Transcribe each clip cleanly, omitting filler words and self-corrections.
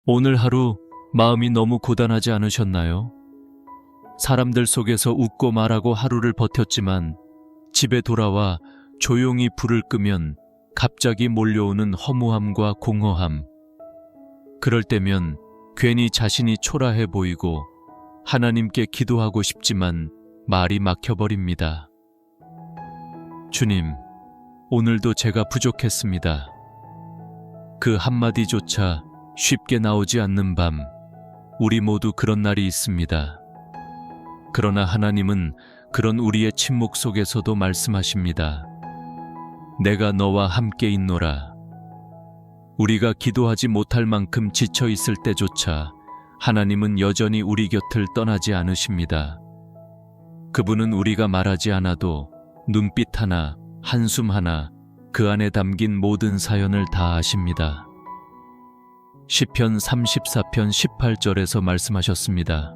오늘 하루 마음이 너무 고단하지 않으셨나요? 사람들 속에서 웃고 말하고 하루를 버텼지만 집에 돌아와 조용히 불을 끄면 갑자기 몰려오는 허무함과 공허함. 그럴 때면 괜히 자신이 초라해 보이고 하나님께 기도하고 싶지만 말이 막혀버립니다. 주님, 오늘도 제가 부족했습니다. 그 한마디조차 쉽게 나오지 않는 밤, 우리 모두 그런 날이 있습니다. 그러나 하나님은 그런 우리의 침묵 속에서도 말씀하십니다. 내가 너와 함께 있노라. 우리가 기도하지 못할 만큼 지쳐 있을 때조차 하나님은 여전히 우리 곁을 떠나지 않으십니다. 그분은 우리가 말하지 않아도 눈빛 하나, 한숨 하나, 그 안에 담긴 모든 사연을 다 아십니다. 시편 34편 18절에서 말씀하셨습니다.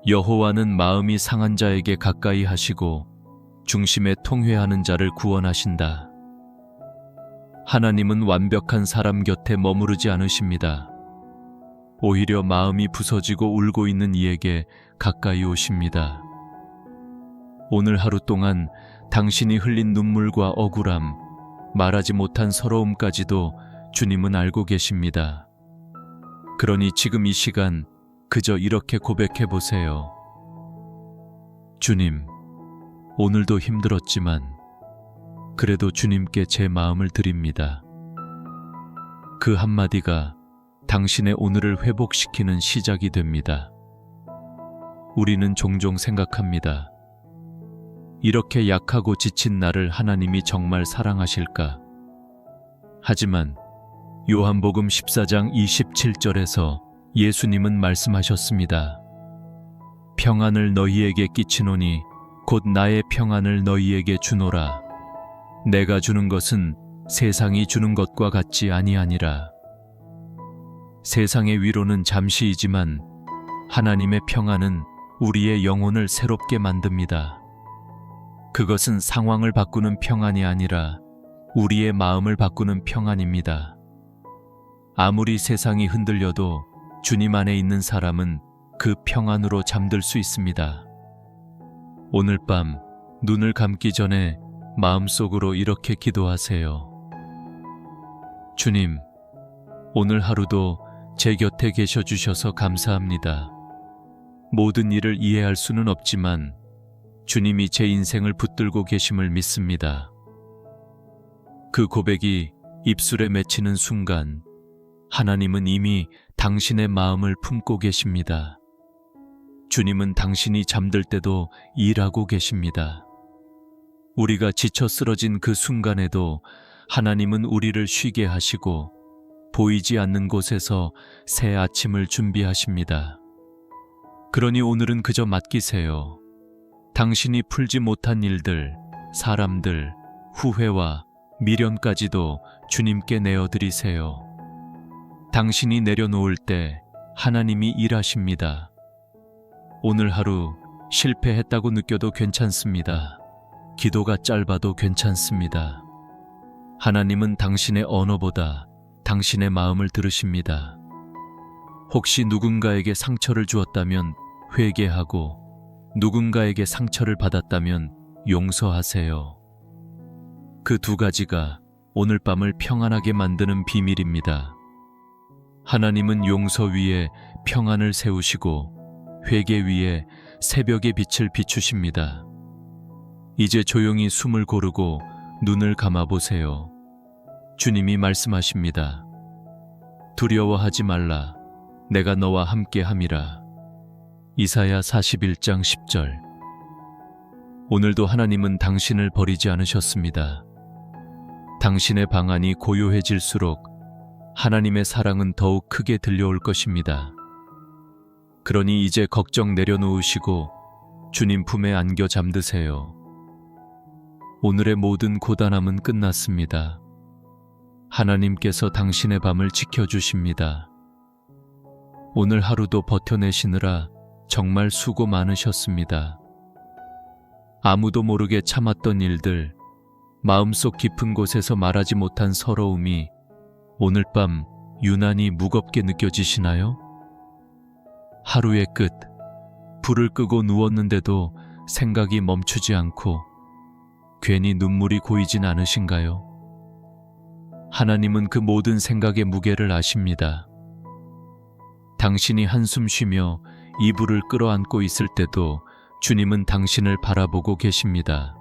여호와는 마음이 상한 자에게 가까이 하시고 중심에 통회하는 자를 구원하신다. 하나님은 완벽한 사람 곁에 머무르지 않으십니다. 오히려 마음이 부서지고 울고 있는 이에게 가까이 오십니다. 오늘 하루 동안 당신이 흘린 눈물과 억울함, 말하지 못한 서러움까지도 주님은 알고 계십니다. 그러니 지금 이 시간 그저 이렇게 고백해 보세요. 주님, 오늘도 힘들었지만 그래도 주님께 제 마음을 드립니다. 그 한마디가 당신의 오늘을 회복시키는 시작이 됩니다. 우리는 종종 생각합니다. 이렇게 약하고 지친 나를 하나님이 정말 사랑하실까? 하지만 요한복음 14장 27절에서 예수님은 말씀하셨습니다. 평안을 너희에게 끼치노니 곧 나의 평안을 너희에게 주노라. 내가 주는 것은 세상이 주는 것과 같지 아니하니라. 세상의 위로는 잠시이지만 하나님의 평안은 우리의 영혼을 새롭게 만듭니다. 그것은 상황을 바꾸는 평안이 아니라 우리의 마음을 바꾸는 평안입니다. 아무리 세상이 흔들려도 주님 안에 있는 사람은 그 평안으로 잠들 수 있습니다. 오늘 밤 눈을 감기 전에 마음속으로 이렇게 기도하세요. 주님, 오늘 하루도 제 곁에 계셔 주셔서 감사합니다. 모든 일을 이해할 수는 없지만 주님이 제 인생을 붙들고 계심을 믿습니다. 그 고백이 입술에 맺히는 순간 하나님은 이미 당신의 마음을 품고 계십니다. 주님은 당신이 잠들 때도 일하고 계십니다. 우리가 지쳐 쓰러진 그 순간에도 하나님은 우리를 쉬게 하시고 보이지 않는 곳에서 새 아침을 준비하십니다. 그러니 오늘은 그저 맡기세요. 당신이 풀지 못한 일들, 사람들, 후회와 미련까지도 주님께 내어드리세요. 당신이 내려놓을 때 하나님이 일하십니다. 오늘 하루 실패했다고 느껴도 괜찮습니다. 기도가 짧아도 괜찮습니다. 하나님은 당신의 언어보다 당신의 마음을 들으십니다. 혹시 누군가에게 상처를 주었다면 회개하고 누군가에게 상처를 받았다면 용서하세요. 그 두 가지가 오늘 밤을 평안하게 만드는 비밀입니다. 하나님은 용서 위에 평안을 세우시고 회개 위에 새벽의 빛을 비추십니다. 이제 조용히 숨을 고르고 눈을 감아보세요. 주님이 말씀하십니다. 두려워하지 말라. 내가 너와 함께 함이라. 이사야 41장 10절. 오늘도 하나님은 당신을 버리지 않으셨습니다. 당신의 방안이 고요해질수록 하나님의 사랑은 더욱 크게 들려올 것입니다. 그러니 이제 걱정 내려놓으시고 주님 품에 안겨 잠드세요. 오늘의 모든 고단함은 끝났습니다. 하나님께서 당신의 밤을 지켜주십니다. 오늘 하루도 버텨내시느라 정말 수고 많으셨습니다. 아무도 모르게 참았던 일들, 마음속 깊은 곳에서 말하지 못한 서러움이 오늘 밤 유난히 무겁게 느껴지시나요? 하루의 끝, 불을 끄고 누웠는데도 생각이 멈추지 않고 괜히 눈물이 고이진 않으신가요? 하나님은 그 모든 생각의 무게를 아십니다. 당신이 한숨 쉬며 이불을 끌어안고 있을 때도 주님은 당신을 바라보고 계십니다.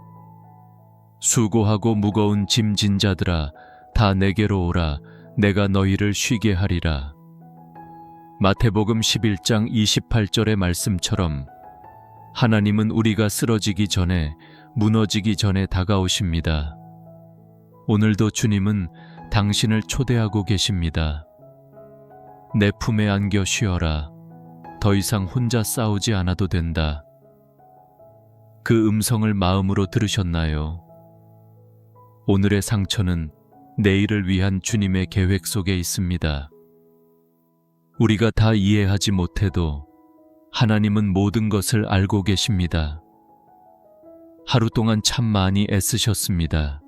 수고하고 무거운 짐진 자들아, 다 내게로 오라. 내가 너희를 쉬게 하리라. 마태복음 11장 28절의 말씀처럼 하나님은 우리가 쓰러지기 전에, 무너지기 전에 다가오십니다. 오늘도 주님은 당신을 초대하고 계십니다. 내 품에 안겨 쉬어라. 더 이상 혼자 싸우지 않아도 된다. 그 음성을 마음으로 들으셨나요? 오늘의 상처는 내일을 위한 주님의 계획 속에 있습니다. 우리가 다 이해하지 못해도 하나님은 모든 것을 알고 계십니다. 하루 동안 참 많이 애쓰셨습니다.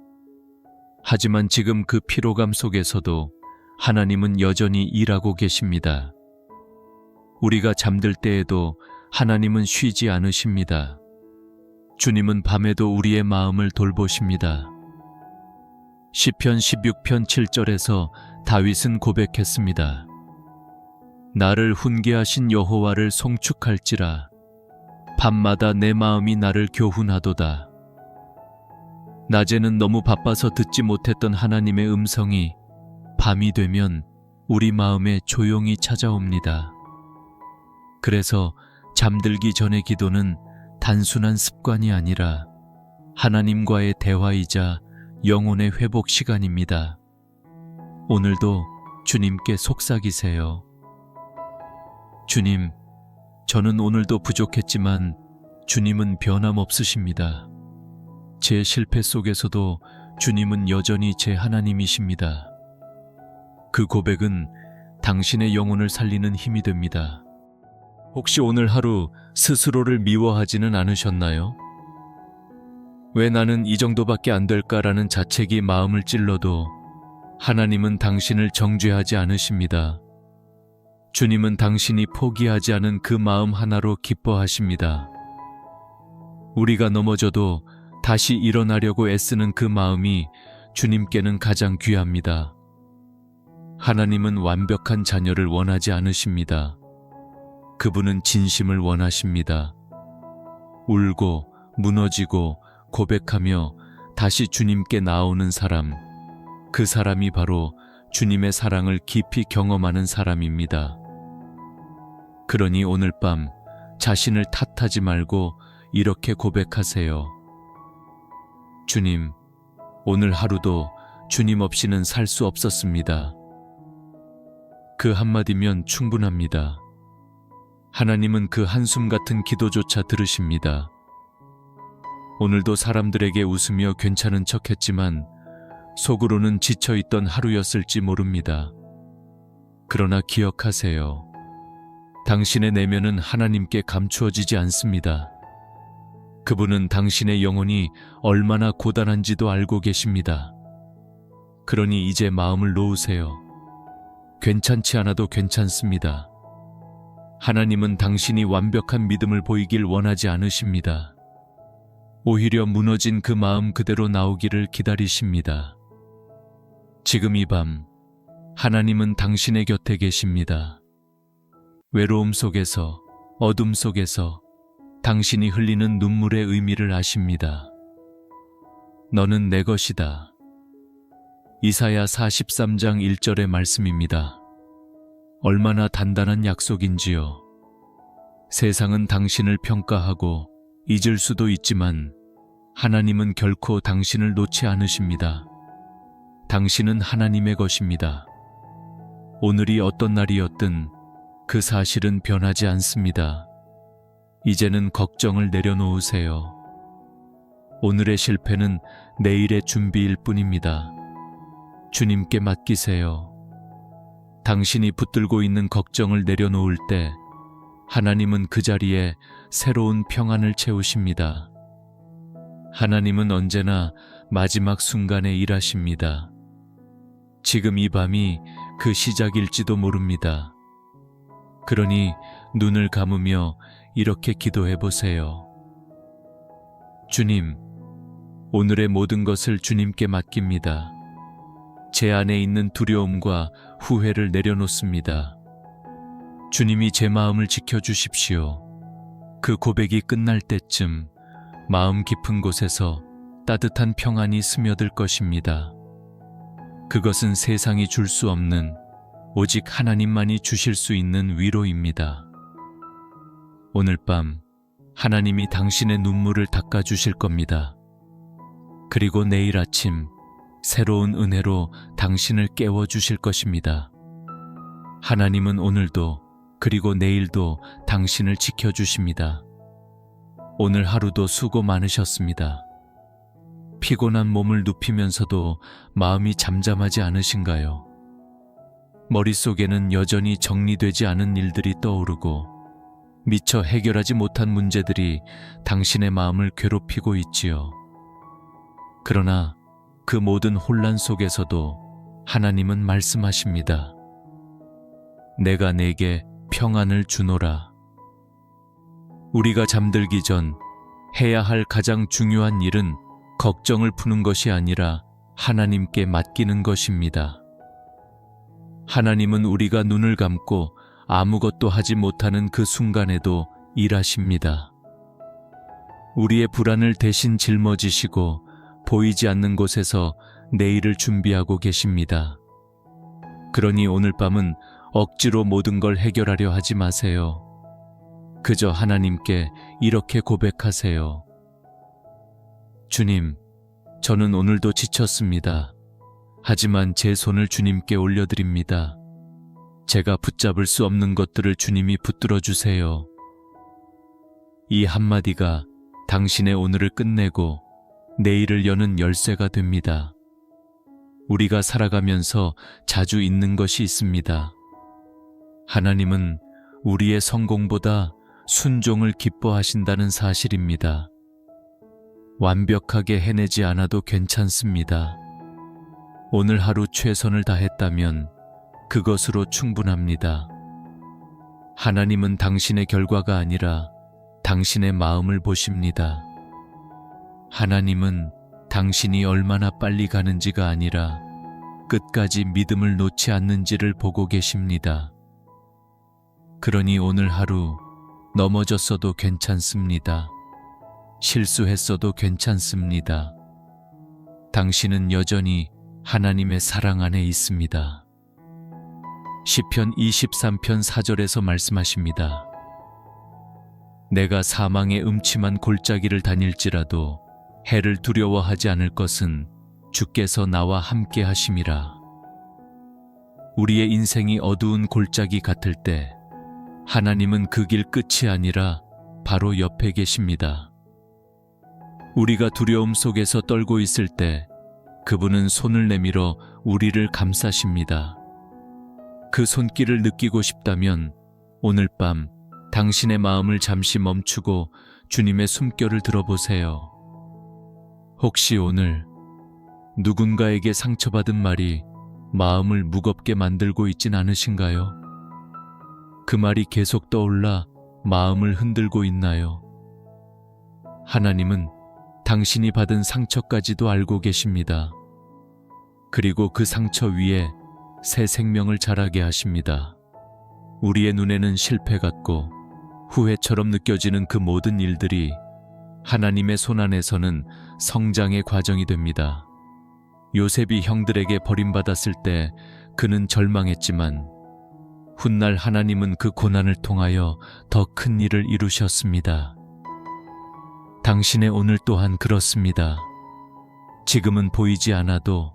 하지만 지금 그 피로감 속에서도 하나님은 여전히 일하고 계십니다. 우리가 잠들 때에도 하나님은 쉬지 않으십니다. 주님은 밤에도 우리의 마음을 돌보십니다. 시편 16편 7절에서 다윗은 고백했습니다. 나를 훈계하신 여호와를 송축할지라. 밤마다 내 마음이 나를 교훈하도다. 낮에는 너무 바빠서 듣지 못했던 하나님의 음성이 밤이 되면 우리 마음에 조용히 찾아옵니다. 그래서 잠들기 전의 기도는 단순한 습관이 아니라 하나님과의 대화이자 영혼의 회복 시간입니다. 오늘도 주님께 속삭이세요. 주님, 저는 오늘도 부족했지만 주님은 변함없으십니다. 제 실패 속에서도 주님은 여전히 제 하나님이십니다. 그 고백은 당신의 영혼을 살리는 힘이 됩니다. 혹시 오늘 하루 스스로를 미워하지는 않으셨나요? 왜 나는 이 정도밖에 안 될까라는 자책이 마음을 찔러도 하나님은 당신을 정죄하지 않으십니다. 주님은 당신이 포기하지 않은 그 마음 하나로 기뻐하십니다. 우리가 넘어져도 다시 일어나려고 애쓰는 그 마음이 주님께는 가장 귀합니다. 하나님은 완벽한 자녀를 원하지 않으십니다. 그분은 진심을 원하십니다. 울고 무너지고 고백하며 다시 주님께 나오는 사람, 그 사람이 바로 주님의 사랑을 깊이 경험하는 사람입니다. 그러니 오늘 밤 자신을 탓하지 말고 이렇게 고백하세요. 주님, 오늘 하루도 주님 없이는 살 수 없었습니다. 그 한마디면 충분합니다. 하나님은 그 한숨 같은 기도조차 들으십니다. 오늘도 사람들에게 웃으며 괜찮은 척했지만 속으로는 지쳐있던 하루였을지 모릅니다. 그러나 기억하세요. 당신의 내면은 하나님께 감추어지지 않습니다. 그분은 당신의 영혼이 얼마나 고단한지도 알고 계십니다. 그러니 이제 마음을 놓으세요. 괜찮지 않아도 괜찮습니다. 하나님은 당신이 완벽한 믿음을 보이길 원하지 않으십니다. 오히려 무너진 그 마음 그대로 나오기를 기다리십니다. 지금 이 밤 하나님은 당신의 곁에 계십니다. 외로움 속에서, 어둠 속에서 당신이 흘리는 눈물의 의미를 아십니다. 너는 내 것이다. 이사야 43장 1절의 말씀입니다. 얼마나 단단한 약속인지요. 세상은 당신을 평가하고 잊을 수도 있지만 하나님은 결코 당신을 놓지 않으십니다. 당신은 하나님의 것입니다. 오늘이 어떤 날이었든 그 사실은 변하지 않습니다. 이제는 걱정을 내려놓으세요. 오늘의 실패는 내일의 준비일 뿐입니다. 주님께 맡기세요. 당신이 붙들고 있는 걱정을 내려놓을 때 하나님은 그 자리에 새로운 평안을 채우십니다. 하나님은 언제나 마지막 순간에 일하십니다. 지금 이 밤이 그 시작일지도 모릅니다. 그러니 눈을 감으며 이렇게 기도해 보세요. 주님, 오늘의 모든 것을 주님께 맡깁니다. 제 안에 있는 두려움과 후회를 내려놓습니다. 주님이 제 마음을 지켜주십시오. 그 고백이 끝날 때쯤 마음 깊은 곳에서 따뜻한 평안이 스며들 것입니다. 그것은 세상이 줄 수 없는, 오직 하나님만이 주실 수 있는 위로입니다. 오늘 밤 하나님이 당신의 눈물을 닦아주실 겁니다. 그리고 내일 아침 새로운 은혜로 당신을 깨워주실 것입니다. 하나님은 오늘도 그리고 내일도 당신을 지켜주십니다. 오늘 하루도 수고 많으셨습니다. 피곤한 몸을 눕히면서도 마음이 잠잠하지 않으신가요? 머릿속에는 여전히 정리되지 않은 일들이 떠오르고 미처 해결하지 못한 문제들이 당신의 마음을 괴롭히고 있지요. 그러나 그 모든 혼란 속에서도 하나님은 말씀하십니다. 내가 내게 평안을 주노라. 우리가 잠들기 전 해야 할 가장 중요한 일은 걱정을 푸는 것이 아니라 하나님께 맡기는 것입니다. 하나님은 우리가 눈을 감고 아무것도 하지 못하는 그 순간에도 일하십니다. 우리의 불안을 대신 짊어지시고 보이지 않는 곳에서 내일을 준비하고 계십니다. 그러니 오늘 밤은 억지로 모든 걸 해결하려 하지 마세요. 그저 하나님께 이렇게 고백하세요. 주님, 저는 오늘도 지쳤습니다. 하지만 제 손을 주님께 올려드립니다. 제가 붙잡을 수 없는 것들을 주님이 붙들어 주세요. 이 한마디가 당신의 오늘을 끝내고 내일을 여는 열쇠가 됩니다. 우리가 살아가면서 자주 잊는 것이 있습니다. 하나님은 우리의 성공보다 순종을 기뻐하신다는 사실입니다. 완벽하게 해내지 않아도 괜찮습니다. 오늘 하루 최선을 다했다면 그것으로 충분합니다. 하나님은 당신의 결과가 아니라 당신의 마음을 보십니다. 하나님은 당신이 얼마나 빨리 가는지가 아니라 끝까지 믿음을 놓지 않는지를 보고 계십니다. 그러니 오늘 하루 넘어졌어도 괜찮습니다. 실수했어도 괜찮습니다. 당신은 여전히 하나님의 사랑 안에 있습니다. 시편 23편 4절에서 말씀하십니다. 내가 사망의 음침한 골짜기를 다닐지라도 해를 두려워하지 않을 것은 주께서 나와 함께 하심이라. 우리의 인생이 어두운 골짜기 같을 때 하나님은 그 길 끝이 아니라 바로 옆에 계십니다. 우리가 두려움 속에서 떨고 있을 때 그분은 손을 내밀어 우리를 감싸십니다. 그 손길을 느끼고 싶다면 오늘 밤 당신의 마음을 잠시 멈추고 주님의 숨결을 들어보세요. 혹시 오늘 누군가에게 상처받은 말이 마음을 무겁게 만들고 있진 않으신가요? 그 말이 계속 떠올라 마음을 흔들고 있나요? 하나님은 당신이 받은 상처까지도 알고 계십니다. 그리고 그 상처 위에 새 생명을 자라게 하십니다. 우리의 눈에는 실패 같고 후회처럼 느껴지는 그 모든 일들이 하나님의 손 안에서는 성장의 과정이 됩니다. 요셉이 형들에게 버림받았을 때 그는 절망했지만 훗날 하나님은 그 고난을 통하여 더 큰 일을 이루셨습니다. 당신의 오늘 또한 그렇습니다. 지금은 보이지 않아도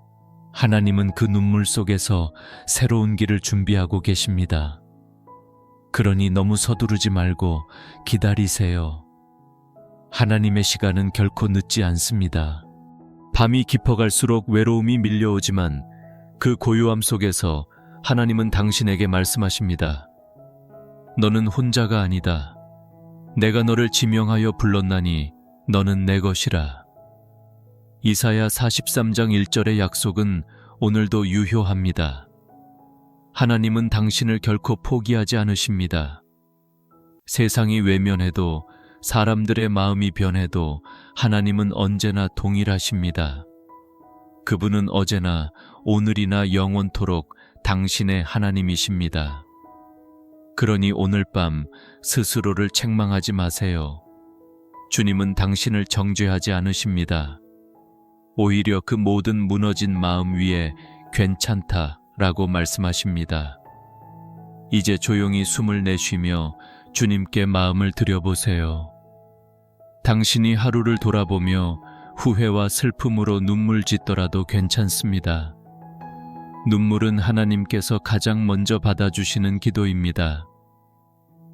하나님은 그 눈물 속에서 새로운 길을 준비하고 계십니다. 그러니 너무 서두르지 말고 기다리세요. 하나님의 시간은 결코 늦지 않습니다. 밤이 깊어갈수록 외로움이 밀려오지만 그 고요함 속에서 하나님은 당신에게 말씀하십니다. 너는 혼자가 아니다. 내가 너를 지명하여 불렀나니 너는 내 것이라. 이사야 43장 1절의 약속은 오늘도 유효합니다. 하나님은 당신을 결코 포기하지 않으십니다. 세상이 외면해도 사람들의 마음이 변해도 하나님은 언제나 동일하십니다. 그분은 어제나 오늘이나 영원토록 당신의 하나님이십니다. 그러니 오늘 밤 스스로를 책망하지 마세요. 주님은 당신을 정죄하지 않으십니다. 오히려 그 모든 무너진 마음 위에 괜찮다라고 말씀하십니다. 이제 조용히 숨을 내쉬며 주님께 마음을 드려보세요. 당신이 하루를 돌아보며 후회와 슬픔으로 눈물 짓더라도 괜찮습니다. 눈물은 하나님께서 가장 먼저 받아주시는 기도입니다.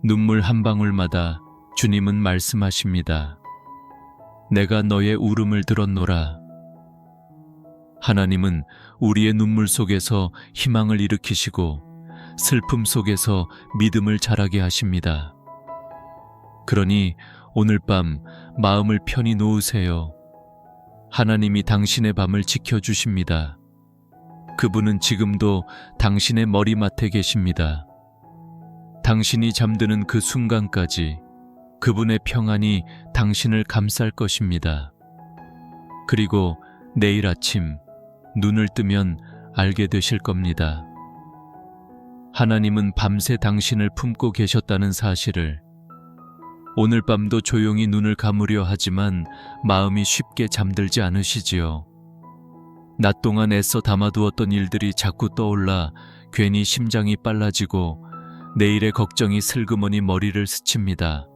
눈물 한 방울마다 주님은 말씀하십니다. 내가 너의 울음을 들었노라. 하나님은 우리의 눈물 속에서 희망을 일으키시고 슬픔 속에서 믿음을 자라게 하십니다. 그러니 오늘 밤 마음을 편히 놓으세요. 하나님이 당신의 밤을 지켜주십니다. 그분은 지금도 당신의 머리맡에 계십니다. 당신이 잠드는 그 순간까지 그분의 평안이 당신을 감쌀 것입니다. 그리고 내일 아침 눈을 뜨면 알게 되실 겁니다. 하나님은 밤새 당신을 품고 계셨다는 사실을. 오늘 밤도 조용히 눈을 감으려 하지만 마음이 쉽게 잠들지 않으시지요. 낮 동안 애써 담아두었던 일들이 자꾸 떠올라 괜히 심장이 빨라지고 내일의 걱정이 슬그머니 머리를 스칩니다.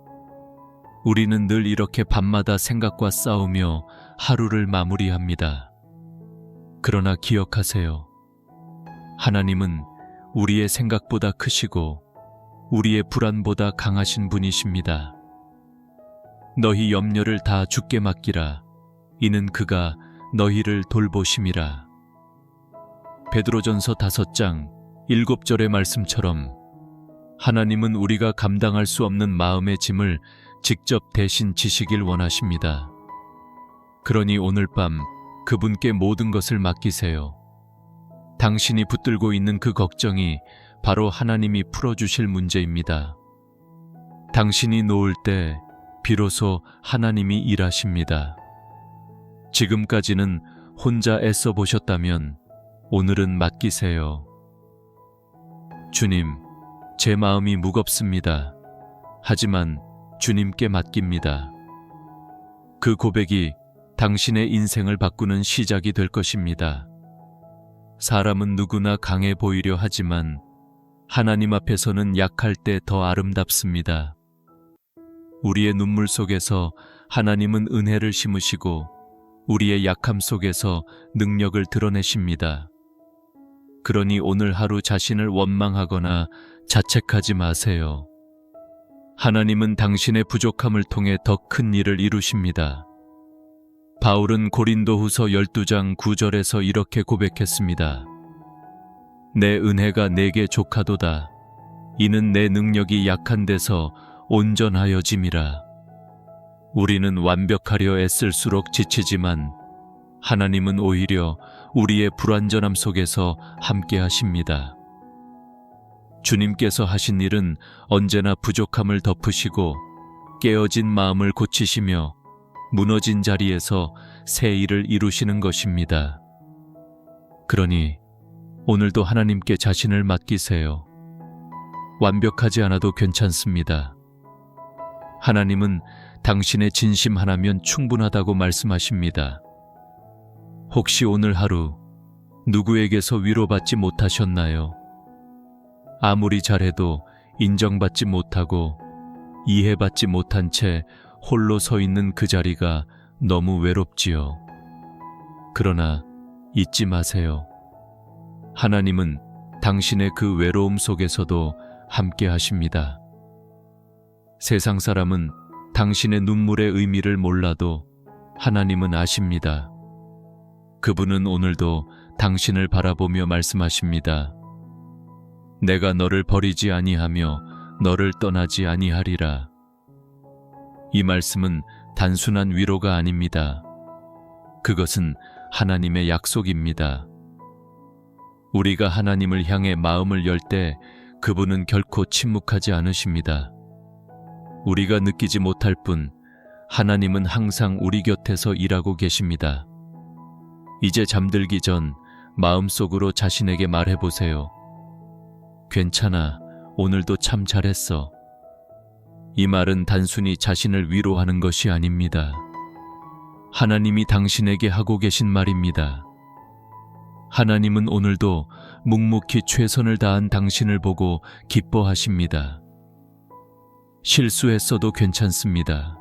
우리는 늘 이렇게 밤마다 생각과 싸우며 하루를 마무리합니다. 그러나 기억하세요. 하나님은 우리의 생각보다 크시고 우리의 불안보다 강하신 분이십니다. 너희 염려를 다 주께 맡기라. 이는 그가 너희를 돌보심이라. 베드로전서 5장 7절의 말씀처럼 하나님은 우리가 감당할 수 없는 마음의 짐을 직접 대신 지시길 원하십니다. 그러니 오늘 밤 그분께 모든 것을 맡기세요. 당신이 붙들고 있는 그 걱정이 바로 하나님이 풀어주실 문제입니다. 당신이 놓을 때 비로소 하나님이 일하십니다. 지금까지는 혼자 애써 보셨다면 오늘은 맡기세요. 주님, 제 마음이 무겁습니다. 하지만 주님께 맡깁니다. 그 고백이 당신의 인생을 바꾸는 시작이 될 것입니다. 사람은 누구나 강해 보이려 하지만 하나님 앞에서는 약할 때 더 아름답습니다. 우리의 눈물 속에서 하나님은 은혜를 심으시고 우리의 약함 속에서 능력을 드러내십니다. 그러니 오늘 하루 자신을 원망하거나 자책하지 마세요. 하나님은 당신의 부족함을 통해 더 큰 일을 이루십니다. 바울은 고린도후서 12장 9절에서 이렇게 고백했습니다. 내 은혜가 내게 족하도다. 이는 내 능력이 약한 데서 온전하여짐이라. 우리는 완벽하려 애쓸수록 지치지만 하나님은 오히려 우리의 불완전함 속에서 함께 하십니다. 주님께서 하신 일은 언제나 부족함을 덮으시고 깨어진 마음을 고치시며 무너진 자리에서 새 일을 이루시는 것입니다. 그러니 오늘도 하나님께 자신을 맡기세요. 완벽하지 않아도 괜찮습니다. 하나님은 당신의 진심 하나면 충분하다고 말씀하십니다. 혹시 오늘 하루 누구에게서 위로받지 못하셨나요? 아무리 잘해도 인정받지 못하고 이해받지 못한 채 홀로 서 있는 그 자리가 너무 외롭지요. 그러나 잊지 마세요. 하나님은 당신의 그 외로움 속에서도 함께 하십니다. 세상 사람은 당신의 눈물의 의미를 몰라도 하나님은 아십니다. 그분은 오늘도 당신을 바라보며 말씀하십니다. 내가 너를 버리지 아니하며 너를 떠나지 아니하리라. 이 말씀은 단순한 위로가 아닙니다. 그것은 하나님의 약속입니다. 우리가 하나님을 향해 마음을 열 때 그분은 결코 침묵하지 않으십니다. 우리가 느끼지 못할 뿐 하나님은 항상 우리 곁에서 일하고 계십니다. 이제 잠들기 전 마음속으로 자신에게 말해보세요. 괜찮아, 오늘도 참 잘했어. 이 말은 단순히 자신을 위로하는 것이 아닙니다. 하나님이 당신에게 하고 계신 말입니다. 하나님은 오늘도 묵묵히 최선을 다한 당신을 보고 기뻐하십니다. 실수했어도 괜찮습니다.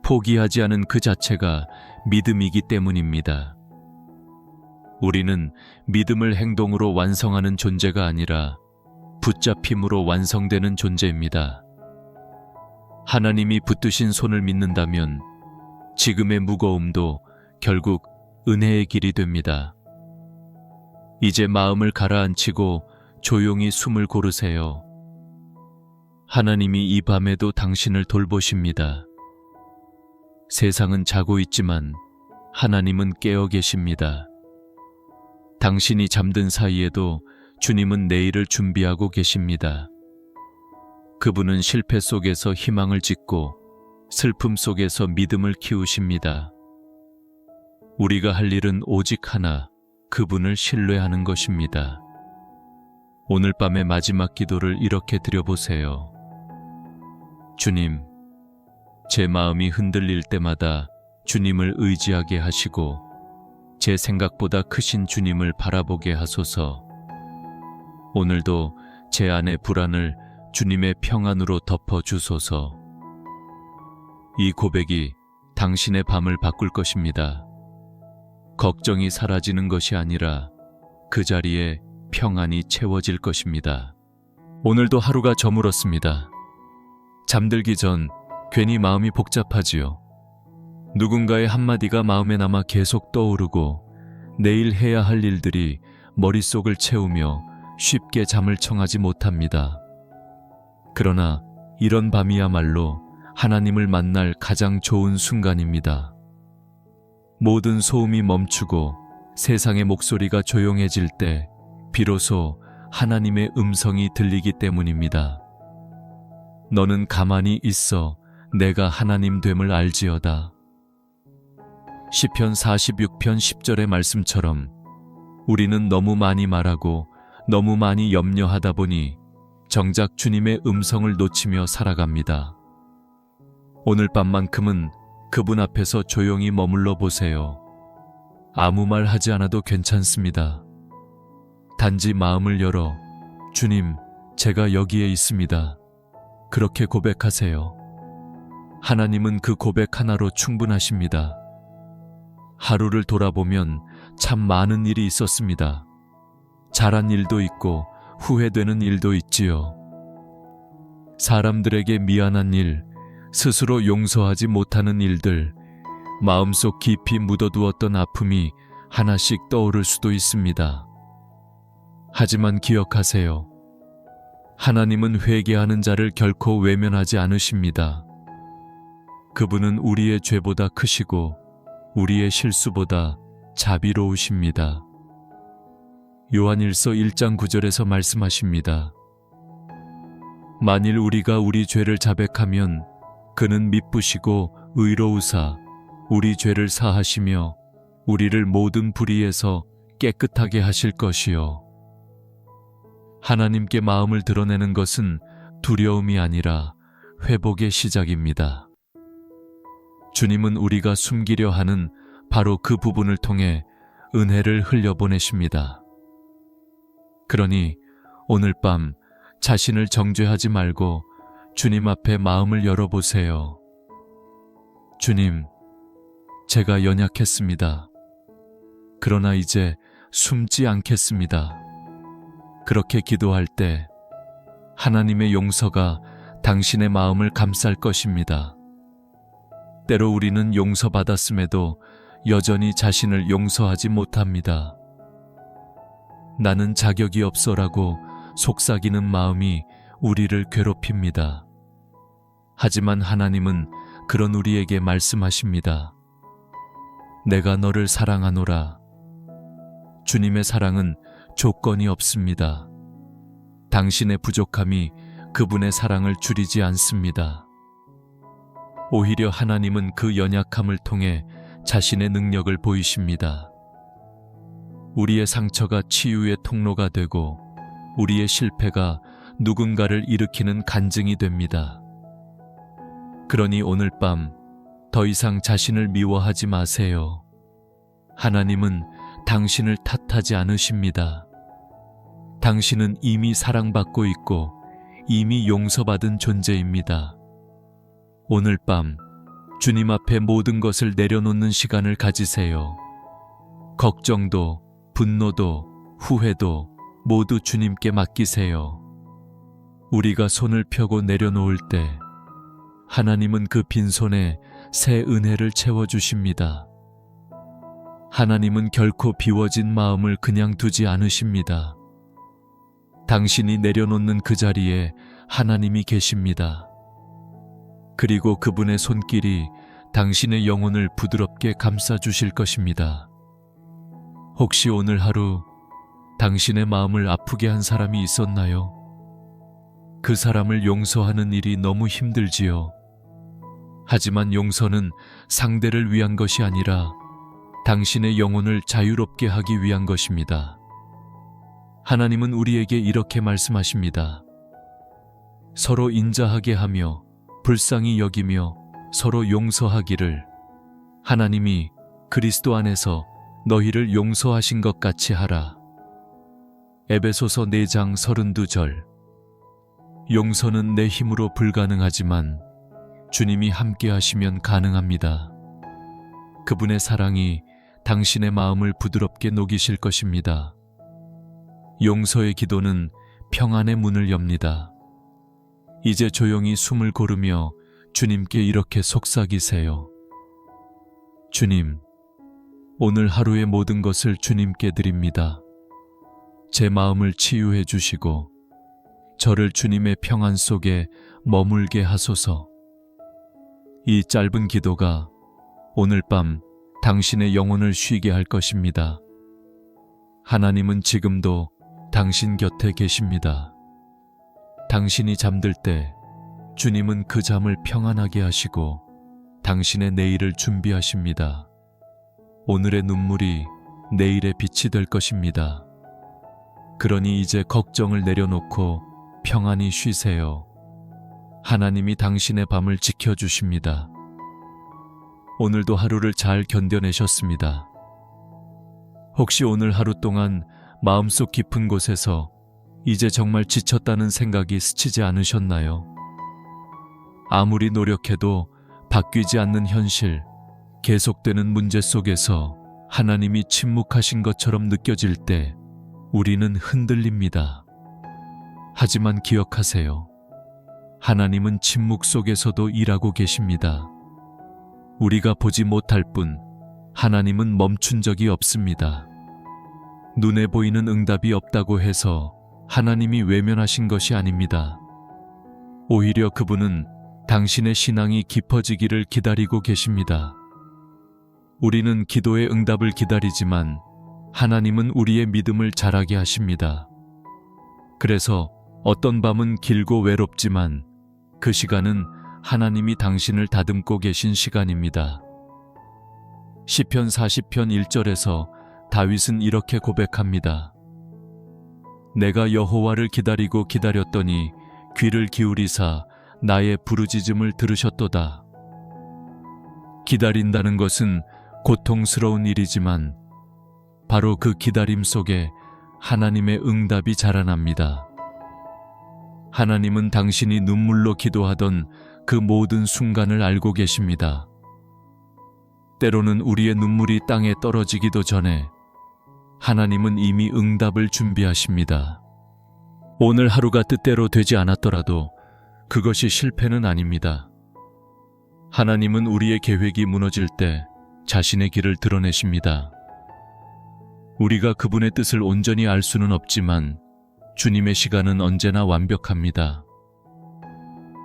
포기하지 않은 그 자체가 믿음이기 때문입니다. 우리는 믿음을 행동으로 완성하는 존재가 아니라 붙잡힘으로 완성되는 존재입니다. 하나님이 붙드신 손을 믿는다면 지금의 무거움도 결국 은혜의 길이 됩니다. 이제 마음을 가라앉히고 조용히 숨을 고르세요. 하나님이 이 밤에도 당신을 돌보십니다. 세상은 자고 있지만 하나님은 깨어 계십니다. 당신이 잠든 사이에도 주님은 내일을 준비하고 계십니다. 그분은 실패 속에서 희망을 짓고 슬픔 속에서 믿음을 키우십니다. 우리가 할 일은 오직 하나, 그분을 신뢰하는 것입니다. 오늘 밤의 마지막 기도를 이렇게 드려보세요. 주님, 제 마음이 흔들릴 때마다 주님을 의지하게 하시고 제 생각보다 크신 주님을 바라보게 하소서. 오늘도 제 안의 불안을 주님의 평안으로 덮어주소서. 이 고백이 당신의 밤을 바꿀 것입니다. 걱정이 사라지는 것이 아니라 그 자리에 평안이 채워질 것입니다. 오늘도 하루가 저물었습니다. 잠들기 전 괜히 마음이 복잡하지요. 누군가의 한마디가 마음에 남아 계속 떠오르고 내일 해야 할 일들이 머릿속을 채우며 쉽게 잠을 청하지 못합니다. 그러나 이런 밤이야말로 하나님을 만날 가장 좋은 순간입니다. 모든 소음이 멈추고 세상의 목소리가 조용해질 때 비로소 하나님의 음성이 들리기 때문입니다. 너는 가만히 있어 내가 하나님 됨을 알지어다. 시편 46편 10절의 말씀처럼 우리는 너무 많이 말하고 너무 많이 염려하다 보니 정작 주님의 음성을 놓치며 살아갑니다. 오늘 밤만큼은 그분 앞에서 조용히 머물러 보세요. 아무 말 하지 않아도 괜찮습니다. 단지 마음을 열어 주님, 제가 여기에 있습니다. 그렇게 고백하세요. 하나님은 그 고백 하나로 충분하십니다. 하루를 돌아보면 참 많은 일이 있었습니다. 잘한 일도 있고 후회되는 일도 있지요. 사람들에게 미안한 일, 스스로 용서하지 못하는 일들, 마음속 깊이 묻어두었던 아픔이 하나씩 떠오를 수도 있습니다. 하지만 기억하세요. 하나님은 회개하는 자를 결코 외면하지 않으십니다. 그분은 우리의 죄보다 크시고 우리의 실수보다 자비로우십니다. 요한일서 1장 9절에서 말씀하십니다. 만일 우리가 우리 죄를 자백하면 그는 미쁘시고 의로우사 우리 죄를 사하시며 우리를 모든 불의에서 깨끗하게 하실 것이요. 하나님께 마음을 드러내는 것은 두려움이 아니라 회복의 시작입니다. 주님은 우리가 숨기려 하는 바로 그 부분을 통해 은혜를 흘려보내십니다. 그러니 오늘 밤 자신을 정죄하지 말고 주님 앞에 마음을 열어보세요. 주님, 제가 연약했습니다. 그러나 이제 숨지 않겠습니다. 그렇게 기도할 때 하나님의 용서가 당신의 마음을 감쌀 것입니다. 때로 우리는 용서받았음에도 여전히 자신을 용서하지 못합니다. 나는 자격이 없어라고 속삭이는 마음이 우리를 괴롭힙니다. 하지만 하나님은 그런 우리에게 말씀하십니다. 내가 너를 사랑하노라. 주님의 사랑은 조건이 없습니다. 당신의 부족함이 그분의 사랑을 줄이지 않습니다. 오히려 하나님은 그 연약함을 통해 자신의 능력을 보이십니다. 우리의 상처가 치유의 통로가 되고 우리의 실패가 누군가를 일으키는 간증이 됩니다. 그러니 오늘 밤 더 이상 자신을 미워하지 마세요. 하나님은 당신을 탓하지 않으십니다. 당신은 이미 사랑받고 있고 이미 용서받은 존재입니다. 오늘 밤 주님 앞에 모든 것을 내려놓는 시간을 가지세요. 걱정도, 분노도, 후회도 모두 주님께 맡기세요. 우리가 손을 펴고 내려놓을 때 하나님은 그 빈손에 새 은혜를 채워주십니다. 하나님은 결코 비워진 마음을 그냥 두지 않으십니다. 당신이 내려놓는 그 자리에 하나님이 계십니다. 그리고 그분의 손길이 당신의 영혼을 부드럽게 감싸주실 것입니다. 혹시 오늘 하루 당신의 마음을 아프게 한 사람이 있었나요? 그 사람을 용서하는 일이 너무 힘들지요. 하지만 용서는 상대를 위한 것이 아니라 당신의 영혼을 자유롭게 하기 위한 것입니다. 하나님은 우리에게 이렇게 말씀하십니다. 서로 인자하게 하며 불쌍히 여기며 서로 용서하기를 하나님이 그리스도 안에서 너희를 용서하신 것 같이 하라. 에베소서 4장 32절. 용서는 내 힘으로 불가능하지만 주님이 함께 하시면 가능합니다. 그분의 사랑이 당신의 마음을 부드럽게 녹이실 것입니다. 용서의 기도는 평안의 문을 엽니다. 이제 조용히 숨을 고르며 주님께 이렇게 속삭이세요. 주님, 오늘 하루의 모든 것을 주님께 드립니다. 제 마음을 치유해 주시고 저를 주님의 평안 속에 머물게 하소서. 이 짧은 기도가 오늘 밤 당신의 영혼을 쉬게 할 것입니다. 하나님은 지금도 당신 곁에 계십니다. 당신이 잠들 때 주님은 그 잠을 평안하게 하시고 당신의 내일을 준비하십니다. 오늘의 눈물이 내일의 빛이 될 것입니다. 그러니 이제 걱정을 내려놓고 평안히 쉬세요. 하나님이 당신의 밤을 지켜주십니다. 오늘도 하루를 잘 견뎌내셨습니다. 혹시 오늘 하루 동안 마음속 깊은 곳에서 이제 정말 지쳤다는 생각이 스치지 않으셨나요? 아무리 노력해도 바뀌지 않는 현실, 계속되는 문제 속에서 하나님이 침묵하신 것처럼 느껴질 때 우리는 흔들립니다. 하지만 기억하세요. 하나님은 침묵 속에서도 일하고 계십니다. 우리가 보지 못할 뿐 하나님은 멈춘 적이 없습니다. 눈에 보이는 응답이 없다고 해서 하나님이 외면하신 것이 아닙니다. 오히려 그분은 당신의 신앙이 깊어지기를 기다리고 계십니다. 우리는 기도의 응답을 기다리지만 하나님은 우리의 믿음을 자라게 하십니다. 그래서 어떤 밤은 길고 외롭지만 그 시간은 하나님이 당신을 다듬고 계신 시간입니다. 시편 40편 1절에서 다윗은 이렇게 고백합니다. 내가 여호와를 기다리고 기다렸더니 귀를 기울이사 나의 부르짖음을 들으셨도다. 기다린다는 것은 고통스러운 일이지만 바로 그 기다림 속에 하나님의 응답이 자라납니다. 하나님은 당신이 눈물로 기도하던 그 모든 순간을 알고 계십니다. 때로는 우리의 눈물이 땅에 떨어지기도 전에 하나님은 이미 응답을 준비하십니다. 오늘 하루가 뜻대로 되지 않았더라도 그것이 실패는 아닙니다. 하나님은 우리의 계획이 무너질 때 자신의 길을 드러내십니다. 우리가 그분의 뜻을 온전히 알 수는 없지만 주님의 시간은 언제나 완벽합니다.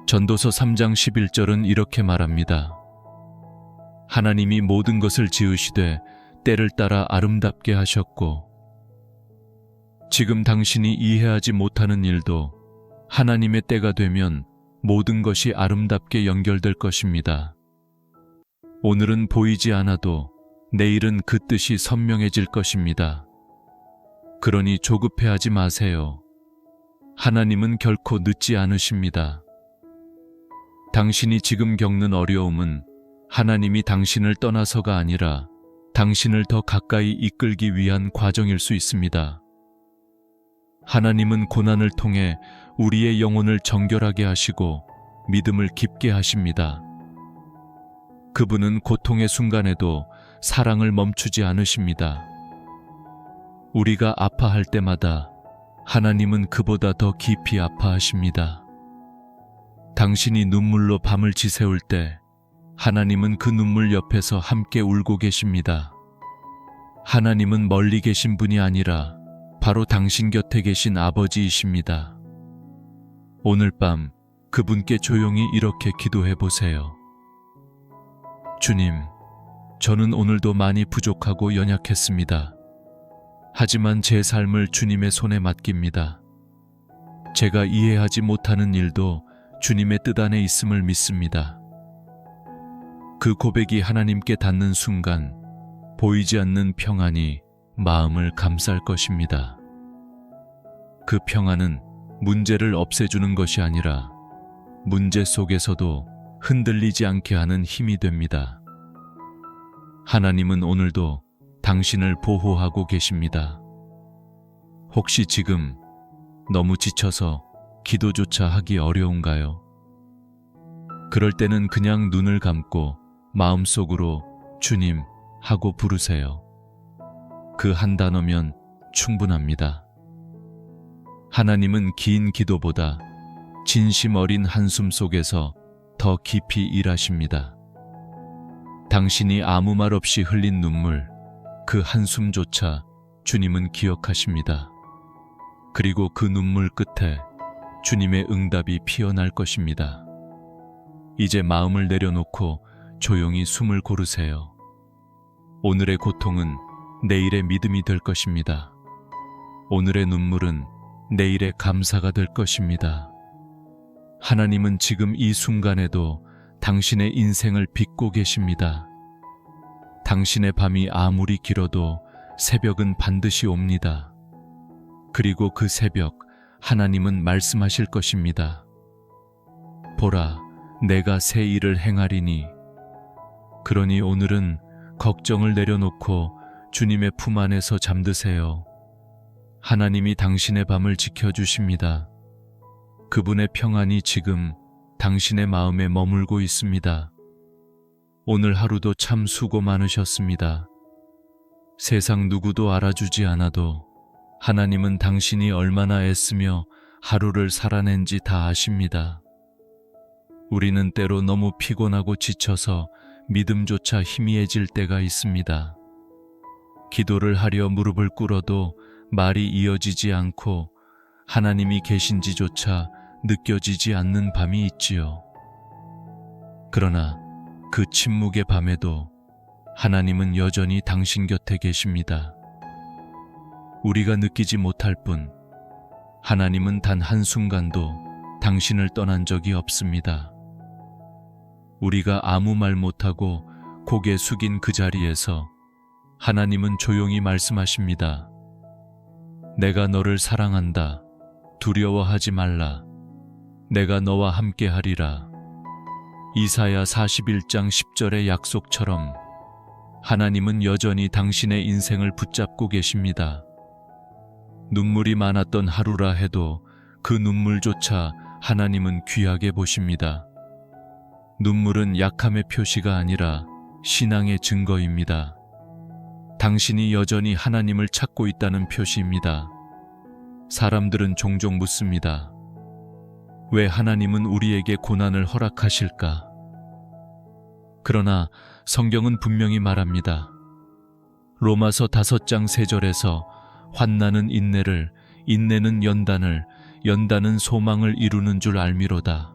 전도서 3장 11절은 이렇게 말합니다. 하나님이 모든 것을 지으시되 때를 따라 아름답게 하셨고 지금 당신이 이해하지 못하는 일도 하나님의 때가 되면 모든 것이 아름답게 연결될 것입니다. 오늘은 보이지 않아도 내일은 그 뜻이 선명해질 것입니다. 그러니 조급해하지 마세요. 하나님은 결코 늦지 않으십니다. 당신이 지금 겪는 어려움은 하나님이 당신을 떠나서가 아니라 당신을 더 가까이 이끌기 위한 과정일 수 있습니다. 하나님은 고난을 통해 우리의 영혼을 정결하게 하시고 믿음을 깊게 하십니다. 그분은 고통의 순간에도 사랑을 멈추지 않으십니다. 우리가 아파할 때마다 하나님은 그보다 더 깊이 아파하십니다. 당신이 눈물로 밤을 지새울 때 하나님은 그 눈물 옆에서 함께 울고 계십니다. 하나님은 멀리 계신 분이 아니라 바로 당신 곁에 계신 아버지이십니다. 오늘 밤 그분께 조용히 이렇게 기도해 보세요. 주님, 저는 오늘도 많이 부족하고 연약했습니다. 하지만 제 삶을 주님의 손에 맡깁니다. 제가 이해하지 못하는 일도 주님의 뜻 안에 있음을 믿습니다. 그 고백이 하나님께 닿는 순간 보이지 않는 평안이 마음을 감쌀 것입니다. 그 평안은 문제를 없애주는 것이 아니라 문제 속에서도 흔들리지 않게 하는 힘이 됩니다. 하나님은 오늘도 당신을 보호하고 계십니다. 혹시 지금 너무 지쳐서 기도조차 하기 어려운가요? 그럴 때는 그냥 눈을 감고 마음속으로 주님 하고 부르세요. 그 한 단어면 충분합니다. 하나님은 긴 기도보다 진심 어린 한숨 속에서 더 깊이 일하십니다. 당신이 아무 말 없이 흘린 눈물, 그 한숨조차 주님은 기억하십니다. 그리고 그 눈물 끝에 주님의 응답이 피어날 것입니다. 이제 마음을 내려놓고 조용히 숨을 고르세요. 오늘의 고통은 내일의 믿음이 될 것입니다. 오늘의 눈물은 내일의 감사가 될 것입니다. 하나님은 지금 이 순간에도 당신의 인생을 빚고 계십니다. 당신의 밤이 아무리 길어도 새벽은 반드시 옵니다. 그리고 그 새벽 하나님은 말씀하실 것입니다. 보라, 내가 새 일을 행하리니. 그러니 오늘은 걱정을 내려놓고 주님의 품 안에서 잠드세요. 하나님이 당신의 밤을 지켜주십니다. 그분의 평안이 지금 당신의 마음에 머물고 있습니다. 오늘 하루도 참 수고 많으셨습니다. 세상 누구도 알아주지 않아도 하나님은 당신이 얼마나 애쓰며 하루를 살아낸지 다 아십니다. 우리는 때로 너무 피곤하고 지쳐서 믿음조차 희미해질 때가 있습니다. 기도를 하려 무릎을 꿇어도 말이 이어지지 않고 하나님이 계신지조차 느껴지지 않는 밤이 있지요. 그러나 그 침묵의 밤에도 하나님은 여전히 당신 곁에 계십니다. 우리가 느끼지 못할 뿐 하나님은 단 한순간도 당신을 떠난 적이 없습니다. 우리가 아무 말 못하고 고개 숙인 그 자리에서 하나님은 조용히 말씀하십니다. 내가 너를 사랑한다. 두려워하지 말라. 내가 너와 함께 하리라. 이사야 41장 10절의 약속처럼 하나님은 여전히 당신의 인생을 붙잡고 계십니다. 눈물이 많았던 하루라 해도 그 눈물조차 하나님은 귀하게 보십니다. 눈물은 약함의 표시가 아니라 신앙의 증거입니다. 당신이 여전히 하나님을 찾고 있다는 표시입니다. 사람들은 종종 묻습니다. 왜 하나님은 우리에게 고난을 허락하실까? 그러나 성경은 분명히 말합니다. 로마서 5장 3절에서 환난은 인내를, 인내는 연단을, 연단은 소망을 이루는 줄 알미로다.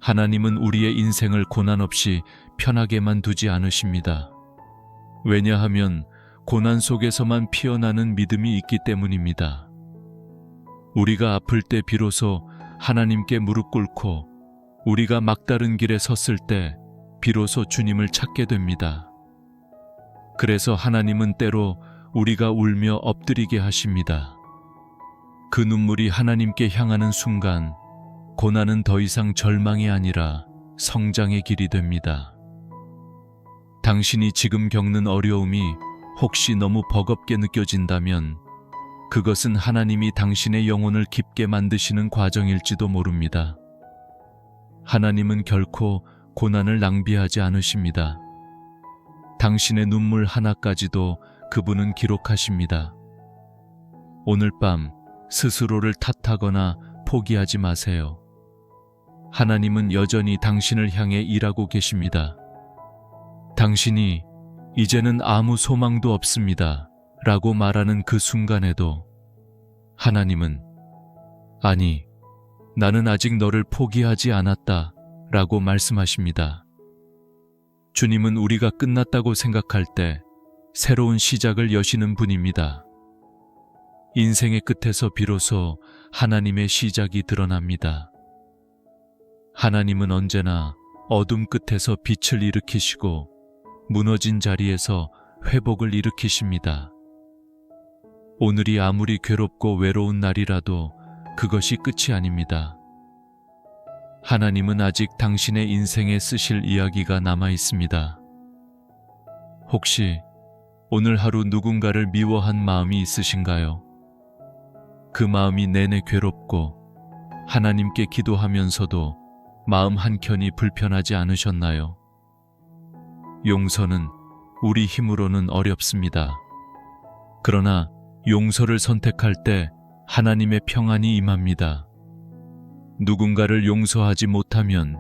하나님은 우리의 인생을 고난 없이 편하게만 두지 않으십니다. 왜냐하면 고난 속에서만 피어나는 믿음이 있기 때문입니다. 우리가 아플 때 비로소 하나님께 무릎 꿇고 우리가 막다른 길에 섰을 때 비로소 주님을 찾게 됩니다. 그래서 하나님은 때로 우리가 울며 엎드리게 하십니다. 그 눈물이 하나님께 향하는 순간 고난은 더 이상 절망이 아니라 성장의 길이 됩니다. 당신이 지금 겪는 어려움이 혹시 너무 버겁게 느껴진다면 그것은 하나님이 당신의 영혼을 깊게 만드시는 과정일지도 모릅니다. 하나님은 결코 고난을 낭비하지 않으십니다. 당신의 눈물 하나까지도 그분은 기록하십니다. 오늘 밤 스스로를 탓하거나 포기하지 마세요. 하나님은 여전히 당신을 향해 일하고 계십니다. 당신이 이제는 아무 소망도 없습니다 라고 말하는 그 순간에도 하나님은 아니, 나는 아직 너를 포기하지 않았다 라고 말씀하십니다. 주님은 우리가 끝났다고 생각할 때 새로운 시작을 여시는 분입니다. 인생의 끝에서 비로소 하나님의 시작이 드러납니다. 하나님은 언제나 어둠 끝에서 빛을 일으키시고 무너진 자리에서 회복을 일으키십니다. 오늘이 아무리 괴롭고 외로운 날이라도 그것이 끝이 아닙니다. 하나님은 아직 당신의 인생에 쓰실 이야기가 남아 있습니다. 혹시 오늘 하루 누군가를 미워한 마음이 있으신가요? 그 마음이 내내 괴롭고 하나님께 기도하면서도 마음 한켠이 불편하지 않으셨나요? 용서는 우리 힘으로는 어렵습니다. 그러나 용서를 선택할 때 하나님의 평안이 임합니다. 누군가를 용서하지 못하면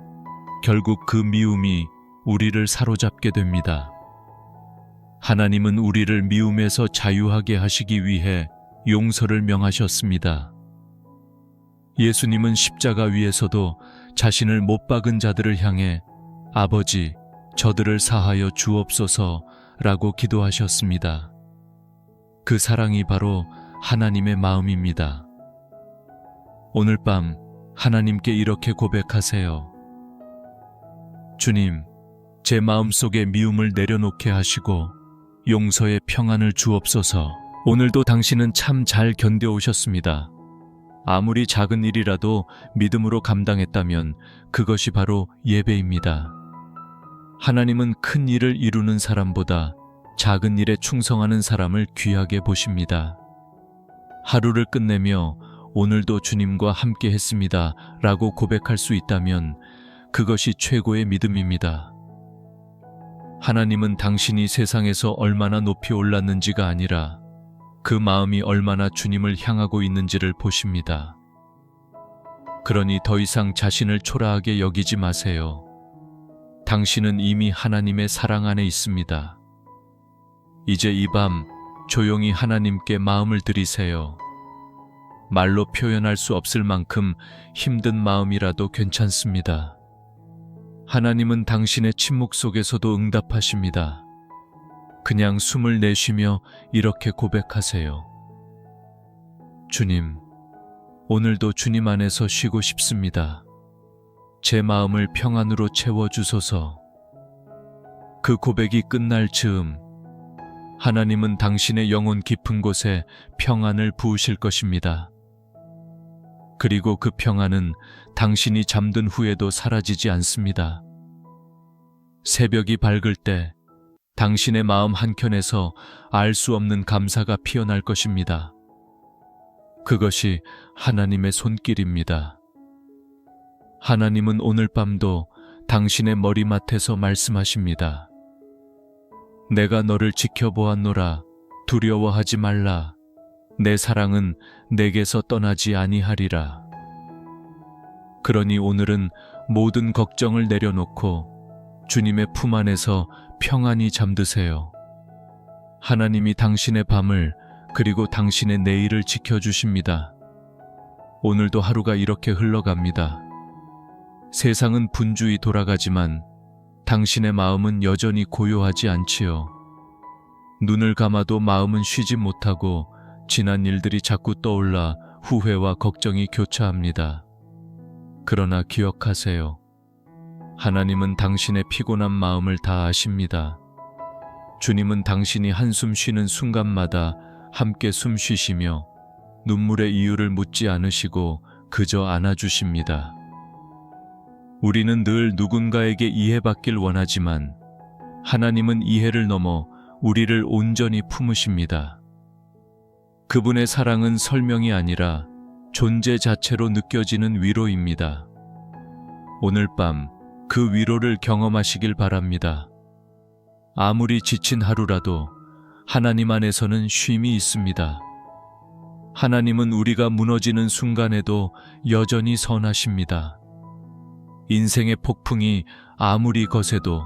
결국 그 미움이 우리를 사로잡게 됩니다. 하나님은 우리를 미움에서 자유하게 하시기 위해 용서를 명하셨습니다. 예수님은 십자가 위에서도 자신을 못 박은 자들을 향해 아버지, 저들을 사하여 주옵소서라고 기도하셨습니다. 그 사랑이 바로 하나님의 마음입니다. 오늘 밤 하나님께 이렇게 고백하세요. 주님, 제 마음속에 미움을 내려놓게 하시고 용서의 평안을 주옵소서. 오늘도 당신은 참 잘 견뎌오셨습니다. 아무리 작은 일이라도 믿음으로 감당했다면 그것이 바로 예배입니다. 하나님은 큰 일을 이루는 사람보다 작은 일에 충성하는 사람을 귀하게 보십니다. 하루를 끝내며 오늘도 주님과 함께 했습니다 라고 고백할 수 있다면 그것이 최고의 믿음입니다. 하나님은 당신이 세상에서 얼마나 높이 올랐는지가 아니라 그 마음이 얼마나 주님을 향하고 있는지를 보십니다. 그러니 더 이상 자신을 초라하게 여기지 마세요. 당신은 이미 하나님의 사랑 안에 있습니다. 이제 이 밤 조용히 하나님께 마음을 드리세요. 말로 표현할 수 없을 만큼 힘든 마음이라도 괜찮습니다. 하나님은 당신의 침묵 속에서도 응답하십니다. 그냥 숨을 내쉬며 이렇게 고백하세요. 주님, 오늘도 주님 안에서 쉬고 싶습니다. 제 마음을 평안으로 채워주소서. 그 고백이 끝날 즈음 하나님은 당신의 영혼 깊은 곳에 평안을 부으실 것입니다. 그리고 그 평안은 당신이 잠든 후에도 사라지지 않습니다. 새벽이 밝을 때 당신의 마음 한켠에서 알 수 없는 감사가 피어날 것입니다. 그것이 하나님의 손길입니다. 하나님은 오늘 밤도 당신의 머리맡에서 말씀하십니다. 내가 너를 지켜보았노라. 두려워하지 말라. 내 사랑은 내게서 떠나지 아니하리라. 그러니 오늘은 모든 걱정을 내려놓고 주님의 품 안에서 평안히 잠드세요. 하나님이 당신의 밤을 그리고 당신의 내일을 지켜주십니다. 오늘도 하루가 이렇게 흘러갑니다. 세상은 분주히 돌아가지만 당신의 마음은 여전히 고요하지 않지요. 눈을 감아도 마음은 쉬지 못하고 지난 일들이 자꾸 떠올라 후회와 걱정이 교차합니다. 그러나 기억하세요. 하나님은 당신의 피곤한 마음을 다 아십니다. 주님은 당신이 한숨 쉬는 순간마다 함께 숨 쉬시며 눈물의 이유를 묻지 않으시고 그저 안아주십니다. 우리는 늘 누군가에게 이해받길 원하지만 하나님은 이해를 넘어 우리를 온전히 품으십니다. 그분의 사랑은 설명이 아니라 존재 자체로 느껴지는 위로입니다. 오늘 밤 그 위로를 경험하시길 바랍니다. 아무리 지친 하루라도 하나님 안에서는 쉼이 있습니다. 하나님은 우리가 무너지는 순간에도 여전히 선하십니다. 인생의 폭풍이 아무리 거세도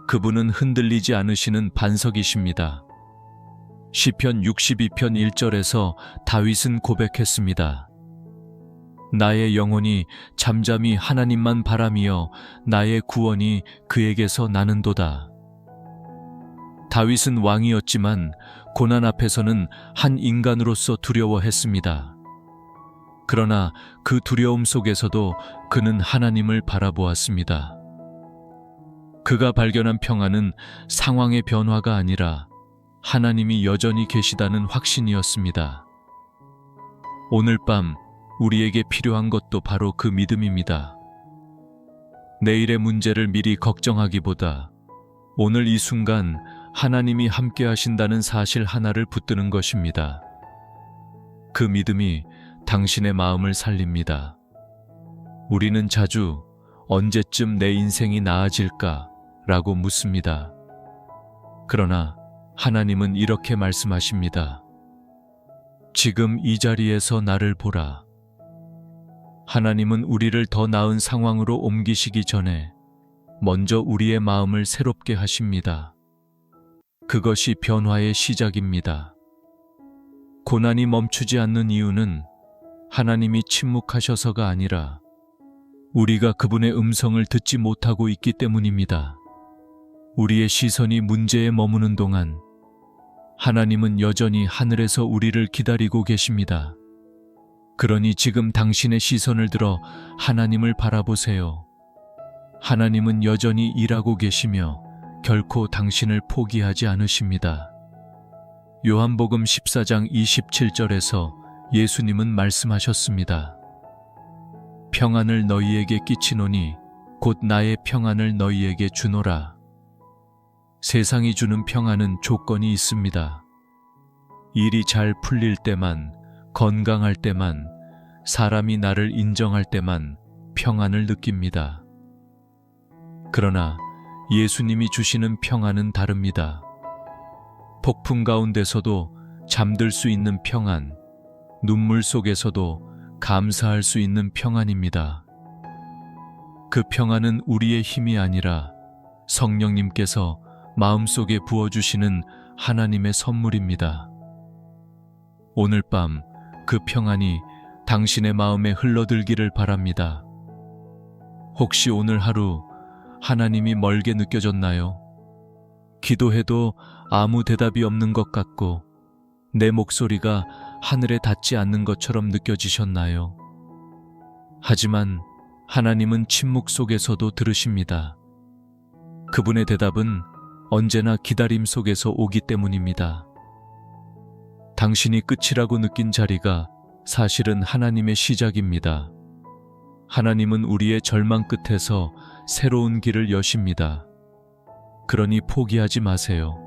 그분은 흔들리지 않으시는 반석이십니다. 시편 62편 1절에서 다윗은 고백했습니다. 나의 영혼이 잠잠히 하나님만 바라며 나의 구원이 그에게서 나는도다. 다윗은 왕이었지만 고난 앞에서는 한 인간으로서 두려워했습니다. 그러나 그 두려움 속에서도 그는 하나님을 바라보았습니다. 그가 발견한 평안은 상황의 변화가 아니라 하나님이 여전히 계시다는 확신이었습니다. 오늘 밤 우리에게 필요한 것도 바로 그 믿음입니다. 내일의 문제를 미리 걱정하기보다 오늘 이 순간 하나님이 함께 하신다는 사실 하나를 붙드는 것입니다. 그 믿음이 당신의 마음을 살립니다. 우리는 자주 언제쯤 내 인생이 나아질까? 라고 묻습니다. 그러나 하나님은 이렇게 말씀하십니다. 지금 이 자리에서 나를 보라. 하나님은 우리를 더 나은 상황으로 옮기시기 전에 먼저 우리의 마음을 새롭게 하십니다. 그것이 변화의 시작입니다. 고난이 멈추지 않는 이유는 하나님이 침묵하셔서가 아니라 우리가 그분의 음성을 듣지 못하고 있기 때문입니다. 우리의 시선이 문제에 머무는 동안 하나님은 여전히 하늘에서 우리를 기다리고 계십니다. 그러니 지금 당신의 시선을 들어 하나님을 바라보세요. 하나님은 여전히 일하고 계시며 결코 당신을 포기하지 않으십니다. 요한복음 14장 27절에서 예수님은 말씀하셨습니다. 평안을 너희에게 끼치노니 곧 나의 평안을 너희에게 주노라. 세상이 주는 평안은 조건이 있습니다. 일이 잘 풀릴 때만, 건강할 때만, 사람이 나를 인정할 때만 평안을 느낍니다. 그러나 예수님이 주시는 평안은 다릅니다. 폭풍 가운데서도 잠들 수 있는 평안, 눈물 속에서도 감사할 수 있는 평안입니다. 그 평안은 우리의 힘이 아니라 성령님께서 마음속에 부어주시는 하나님의 선물입니다. 오늘 밤 그 평안이 당신의 마음에 흘러들기를 바랍니다. 혹시 오늘 하루 하나님이 멀게 느껴졌나요? 기도해도 아무 대답이 없는 것 같고 내 목소리가 하늘에 닿지 않는 것처럼 느껴지셨나요? 하지만 하나님은 침묵 속에서도 들으십니다. 그분의 대답은 언제나 기다림 속에서 오기 때문입니다. 당신이 끝이라고 느낀 자리가 사실은 하나님의 시작입니다. 하나님은 우리의 절망 끝에서 새로운 길을 여십니다. 그러니 포기하지 마세요.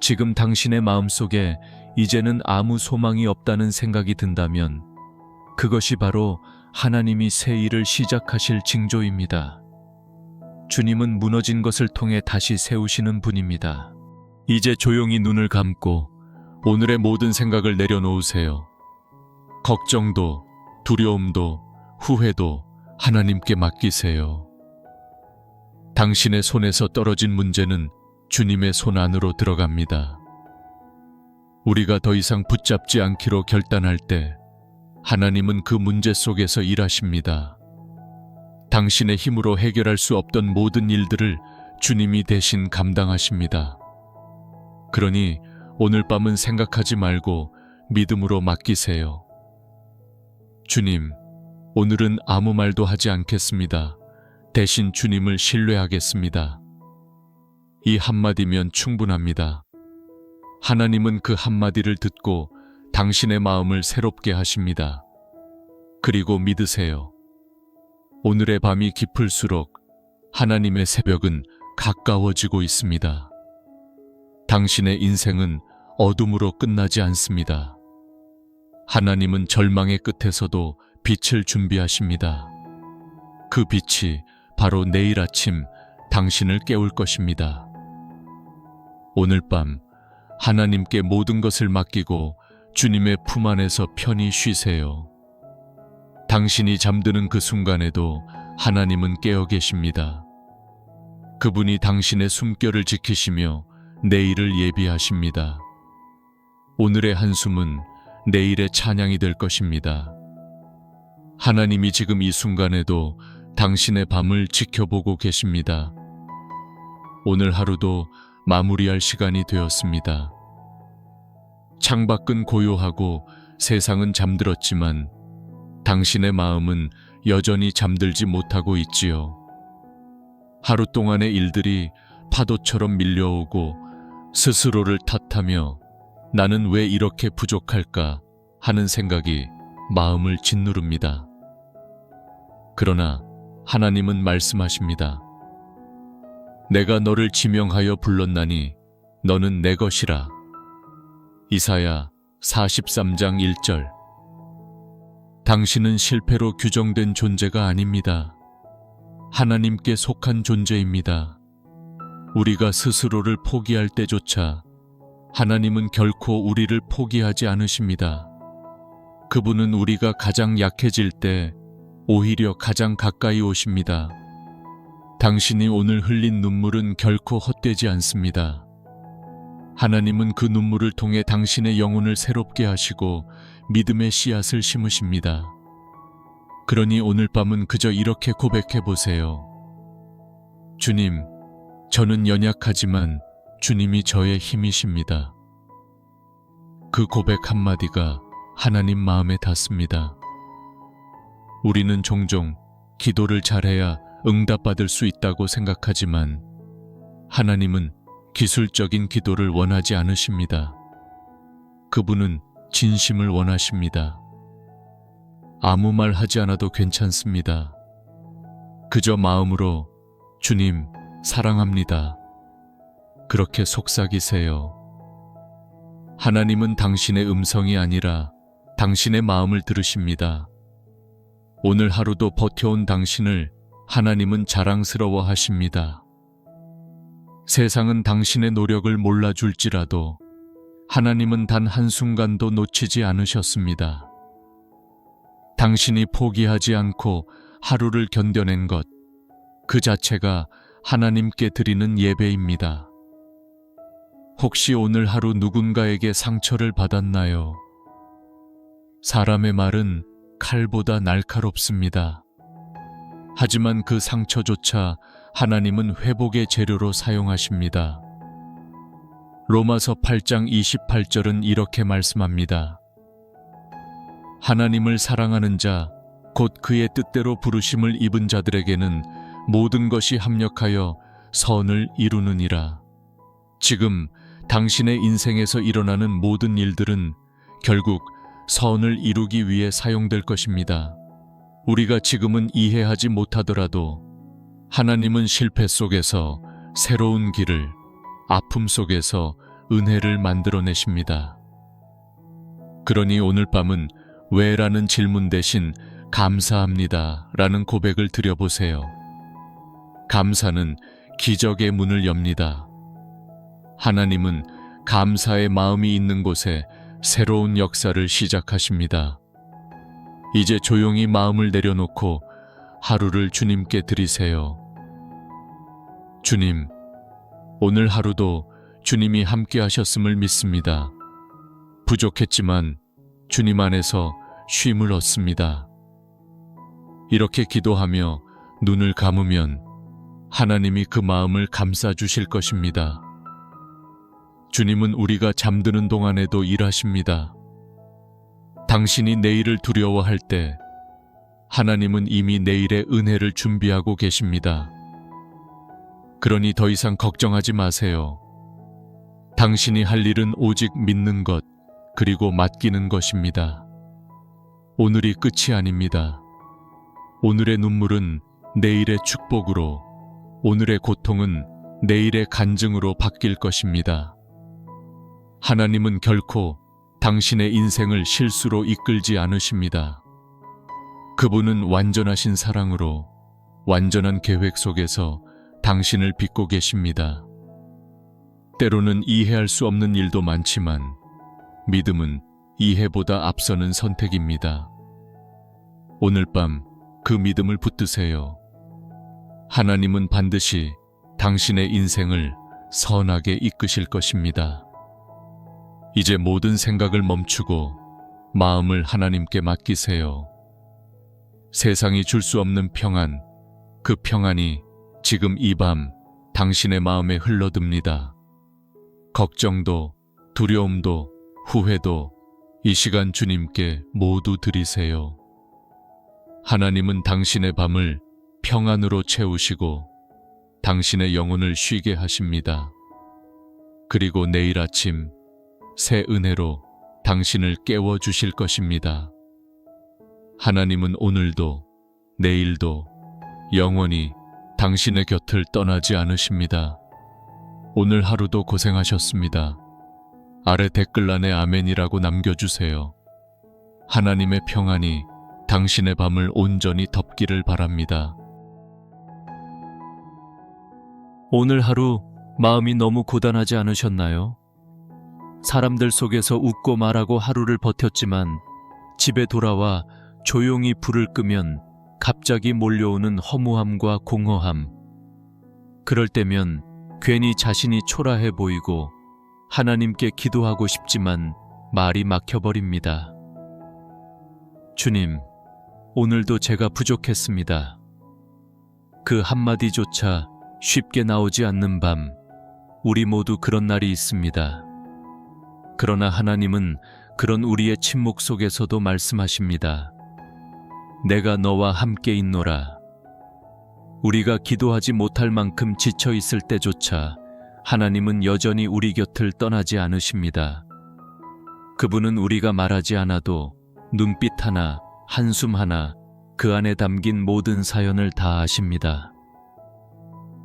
지금 당신의 마음속에 이제는 아무 소망이 없다는 생각이 든다면 그것이 바로 하나님이 새 일을 시작하실 징조입니다. 주님은 무너진 것을 통해 다시 세우시는 분입니다. 이제 조용히 눈을 감고 오늘의 모든 생각을 내려놓으세요. 걱정도, 두려움도, 후회도 하나님께 맡기세요. 당신의 손에서 떨어진 문제는 주님의 손 안으로 들어갑니다. 우리가 더 이상 붙잡지 않기로 결단할 때 하나님은 그 문제 속에서 일하십니다. 당신의 힘으로 해결할 수 없던 모든 일들을 주님이 대신 감당하십니다. 그러니 오늘 밤은 생각하지 말고 믿음으로 맡기세요. 주님, 오늘은 아무 말도 하지 않겠습니다. 대신 주님을 신뢰하겠습니다. 이 한마디면 충분합니다. 하나님은 그 한마디를 듣고 당신의 마음을 새롭게 하십니다. 그리고 믿으세요. 오늘의 밤이 깊을수록 하나님의 새벽은 가까워지고 있습니다. 당신의 인생은 어둠으로 끝나지 않습니다. 하나님은 절망의 끝에서도 빛을 준비하십니다. 그 빛이 바로 내일 아침 당신을 깨울 것입니다. 오늘 밤 하나님께 모든 것을 맡기고 주님의 품 안에서 편히 쉬세요. 당신이 잠드는 그 순간에도 하나님은 깨어 계십니다. 그분이 당신의 숨결을 지키시며 내일을 예비하십니다. 오늘의 한숨은 내일의 찬양이 될 것입니다. 하나님이 지금 이 순간에도 당신의 밤을 지켜보고 계십니다. 오늘 하루도 마무리할 시간이 되었습니다. 창밖은 고요하고 세상은 잠들었지만 당신의 마음은 여전히 잠들지 못하고 있지요. 하루 동안의 일들이 파도처럼 밀려오고 스스로를 탓하며 나는 왜 이렇게 부족할까 하는 생각이 마음을 짓누릅니다. 그러나 하나님은 말씀하십니다. 내가 너를 지명하여 불렀나니 너는 내 것이라. 이사야 43장 1절. 당신은 실패로 규정된 존재가 아닙니다. 하나님께 속한 존재입니다. 우리가 스스로를 포기할 때조차 하나님은 결코 우리를 포기하지 않으십니다. 그분은 우리가 가장 약해질 때 오히려 가장 가까이 오십니다. 당신이 오늘 흘린 눈물은 결코 헛되지 않습니다. 하나님은 그 눈물을 통해 당신의 영혼을 새롭게 하시고 믿음의 씨앗을 심으십니다. 그러니 오늘 밤은 그저 이렇게 고백해 보세요. 주님, 저는 연약하지만 주님이 저의 힘이십니다. 그 고백 한마디가 하나님 마음에 닿습니다. 우리는 종종 기도를 잘해야 응답받을 수 있다고 생각하지만 하나님은 기술적인 기도를 원하지 않으십니다. 그분은 진심을 원하십니다. 아무 말 하지 않아도 괜찮습니다. 그저 마음으로 주님, 사랑합니다. 그렇게 속삭이세요. 하나님은 당신의 음성이 아니라 당신의 마음을 들으십니다. 오늘 하루도 버텨온 당신을 하나님은 자랑스러워 하십니다. 세상은 당신의 노력을 몰라줄지라도 하나님은 단 한순간도 놓치지 않으셨습니다. 당신이 포기하지 않고 하루를 견뎌낸 것, 그 자체가 하나님께 드리는 예배입니다. 혹시 오늘 하루 누군가에게 상처를 받았나요? 사람의 말은 칼보다 날카롭습니다. 하지만 그 상처조차 하나님은 회복의 재료로 사용하십니다. 로마서 8장 28절은 이렇게 말씀합니다. 하나님을 사랑하는 자, 곧 그의 뜻대로 부르심을 입은 자들에게는 모든 것이 합력하여 선을 이루느니라. 지금 당신의 인생에서 일어나는 모든 일들은 결국 선을 이루기 위해 사용될 것입니다. 우리가 지금은 이해하지 못하더라도 하나님은 실패 속에서 새로운 길을, 아픔 속에서 은혜를 만들어내십니다. 그러니 오늘 밤은 왜라는 질문 대신 감사합니다 라는 고백을 드려보세요. 감사는 기적의 문을 엽니다. 하나님은 감사의 마음이 있는 곳에 새로운 역사를 시작하십니다. 이제 조용히 마음을 내려놓고 하루를 주님께 드리세요. 주님, 오늘 하루도 주님이 함께 하셨음을 믿습니다. 부족했지만 주님 안에서 쉼을 얻습니다. 이렇게 기도하며 눈을 감으면 하나님이 그 마음을 감싸 주실 것입니다. 주님은 우리가 잠드는 동안에도 일하십니다. 당신이 내일을 두려워할 때 하나님은 이미 내일의 은혜를 준비하고 계십니다. 그러니 더 이상 걱정하지 마세요. 당신이 할 일은 오직 믿는 것, 그리고 맡기는 것입니다. 오늘이 끝이 아닙니다. 오늘의 눈물은 내일의 축복으로, 오늘의 고통은 내일의 간증으로 바뀔 것입니다. 하나님은 결코 당신의 인생을 실수로 이끌지 않으십니다. 그분은 완전하신 사랑으로 완전한 계획 속에서 당신을 빚고 계십니다. 때로는 이해할 수 없는 일도 많지만 믿음은 이해보다 앞서는 선택입니다. 오늘 밤 그 믿음을 붙드세요. 하나님은 반드시 당신의 인생을 선하게 이끄실 것입니다. 이제 모든 생각을 멈추고 마음을 하나님께 맡기세요. 세상이 줄 수 없는 평안, 그 평안이 지금 이 밤 당신의 마음에 흘러듭니다. 걱정도, 두려움도, 후회도 이 시간 주님께 모두 드리세요. 하나님은 당신의 밤을 평안으로 채우시고 당신의 영혼을 쉬게 하십니다. 그리고 내일 아침 새 은혜로 당신을 깨워주실 것입니다. 하나님은 오늘도 내일도 영원히 당신의 곁을 떠나지 않으십니다. 오늘 하루도 고생하셨습니다. 아래 댓글란에 아멘이라고 남겨주세요. 하나님의 평안이 당신의 밤을 온전히 덮기를 바랍니다. 오늘 하루 마음이 너무 고단하지 않으셨나요? 사람들 속에서 웃고 말하고 하루를 버텼지만 집에 돌아와 조용히 불을 끄면 갑자기 몰려오는 허무함과 공허함. 그럴 때면 괜히 자신이 초라해 보이고 하나님께 기도하고 싶지만 말이 막혀버립니다. 주님, 오늘도 제가 부족했습니다. 그 한마디조차 쉽게 나오지 않는 밤, 우리 모두 그런 날이 있습니다. 그러나 하나님은 그런 우리의 침묵 속에서도 말씀하십니다. 내가 너와 함께 있노라. 우리가 기도하지 못할 만큼 지쳐 있을 때조차 하나님은 여전히 우리 곁을 떠나지 않으십니다. 그분은 우리가 말하지 않아도 눈빛 하나, 한숨 하나, 그 안에 담긴 모든 사연을 다 아십니다.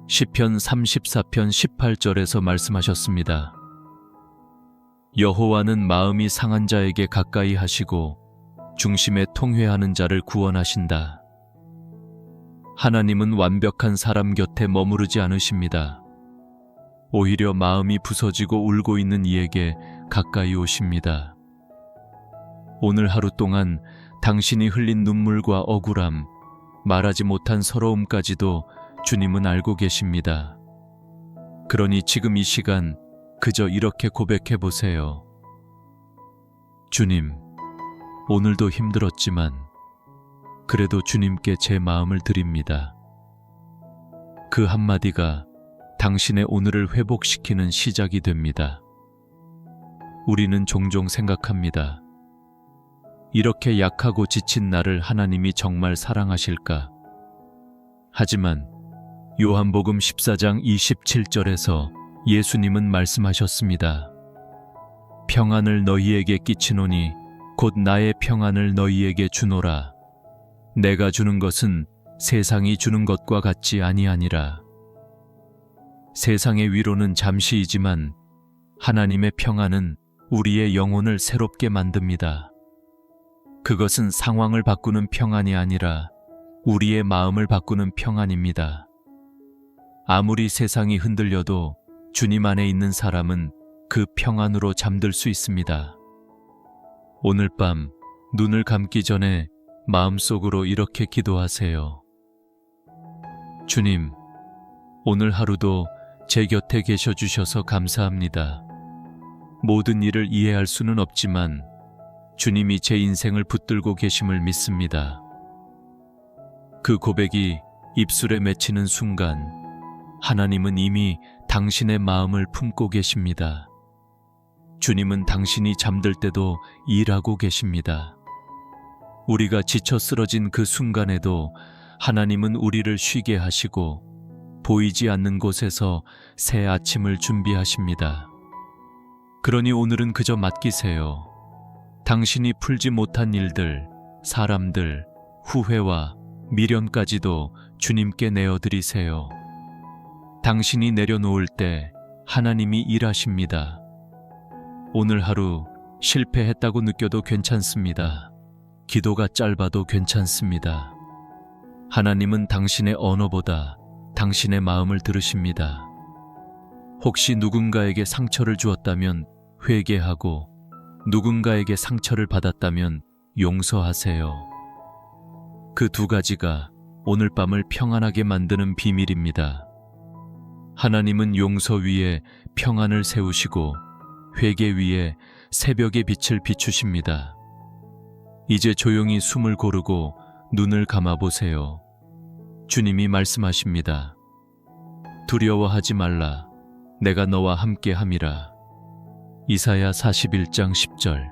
시편 34편 18절에서 말씀하셨습니다. 여호와는 마음이 상한 자에게 가까이 하시고 중심에 통회하는 자를 구원하신다. 하나님은 완벽한 사람 곁에 머무르지 않으십니다. 오히려 마음이 부서지고 울고 있는 이에게 가까이 오십니다. 오늘 하루 동안 당신이 흘린 눈물과 억울함, 말하지 못한 서러움까지도 주님은 알고 계십니다. 그러니 지금 이 시간 그저 이렇게 고백해 보세요. 주님, 오늘도 힘들었지만 그래도 주님께 제 마음을 드립니다. 그 한마디가 당신의 오늘을 회복시키는 시작이 됩니다. 우리는 종종 생각합니다. 이렇게 약하고 지친 나를 하나님이 정말 사랑하실까? 하지만 요한복음 14장 27절에서 예수님은 말씀하셨습니다. 평안을 너희에게 끼치노니 곧 나의 평안을 너희에게 주노라. 내가 주는 것은 세상이 주는 것과 같지 아니하니라. 세상의 위로는 잠시이지만 하나님의 평안은 우리의 영혼을 새롭게 만듭니다. 그것은 상황을 바꾸는 평안이 아니라 우리의 마음을 바꾸는 평안입니다. 아무리 세상이 흔들려도 주님 안에 있는 사람은 그 평안으로 잠들 수 있습니다. 오늘 밤 눈을 감기 전에 마음속으로 이렇게 기도하세요. 주님, 오늘 하루도 제 곁에 계셔 주셔서 감사합니다. 모든 일을 이해할 수는 없지만 주님이 제 인생을 붙들고 계심을 믿습니다. 그 고백이 입술에 맺히는 순간 하나님은 이미 당신의 마음을 품고 계십니다. 주님은 당신이 잠들 때도 일하고 계십니다. 우리가 지쳐 쓰러진 그 순간에도 하나님은 우리를 쉬게 하시고 보이지 않는 곳에서 새 아침을 준비하십니다. 그러니 오늘은 그저 맡기세요. 당신이 풀지 못한 일들, 사람들, 후회와 미련까지도 주님께 내어드리세요. 당신이 내려놓을 때 하나님이 일하십니다. 오늘 하루 실패했다고 느껴도 괜찮습니다. 기도가 짧아도 괜찮습니다. 하나님은 당신의 언어보다 당신의 마음을 들으십니다. 혹시 누군가에게 상처를 주었다면 회개하고 누군가에게 상처를 받았다면 용서하세요. 그 두 가지가 오늘 밤을 평안하게 만드는 비밀입니다. 하나님은 용서 위에 평안을 세우시고 회개 위에 새벽의 빛을 비추십니다. 이제 조용히 숨을 고르고 눈을 감아보세요. 주님이 말씀하십니다. 두려워하지 말라. 내가 너와 함께 함이라. 이사야 41장 10절.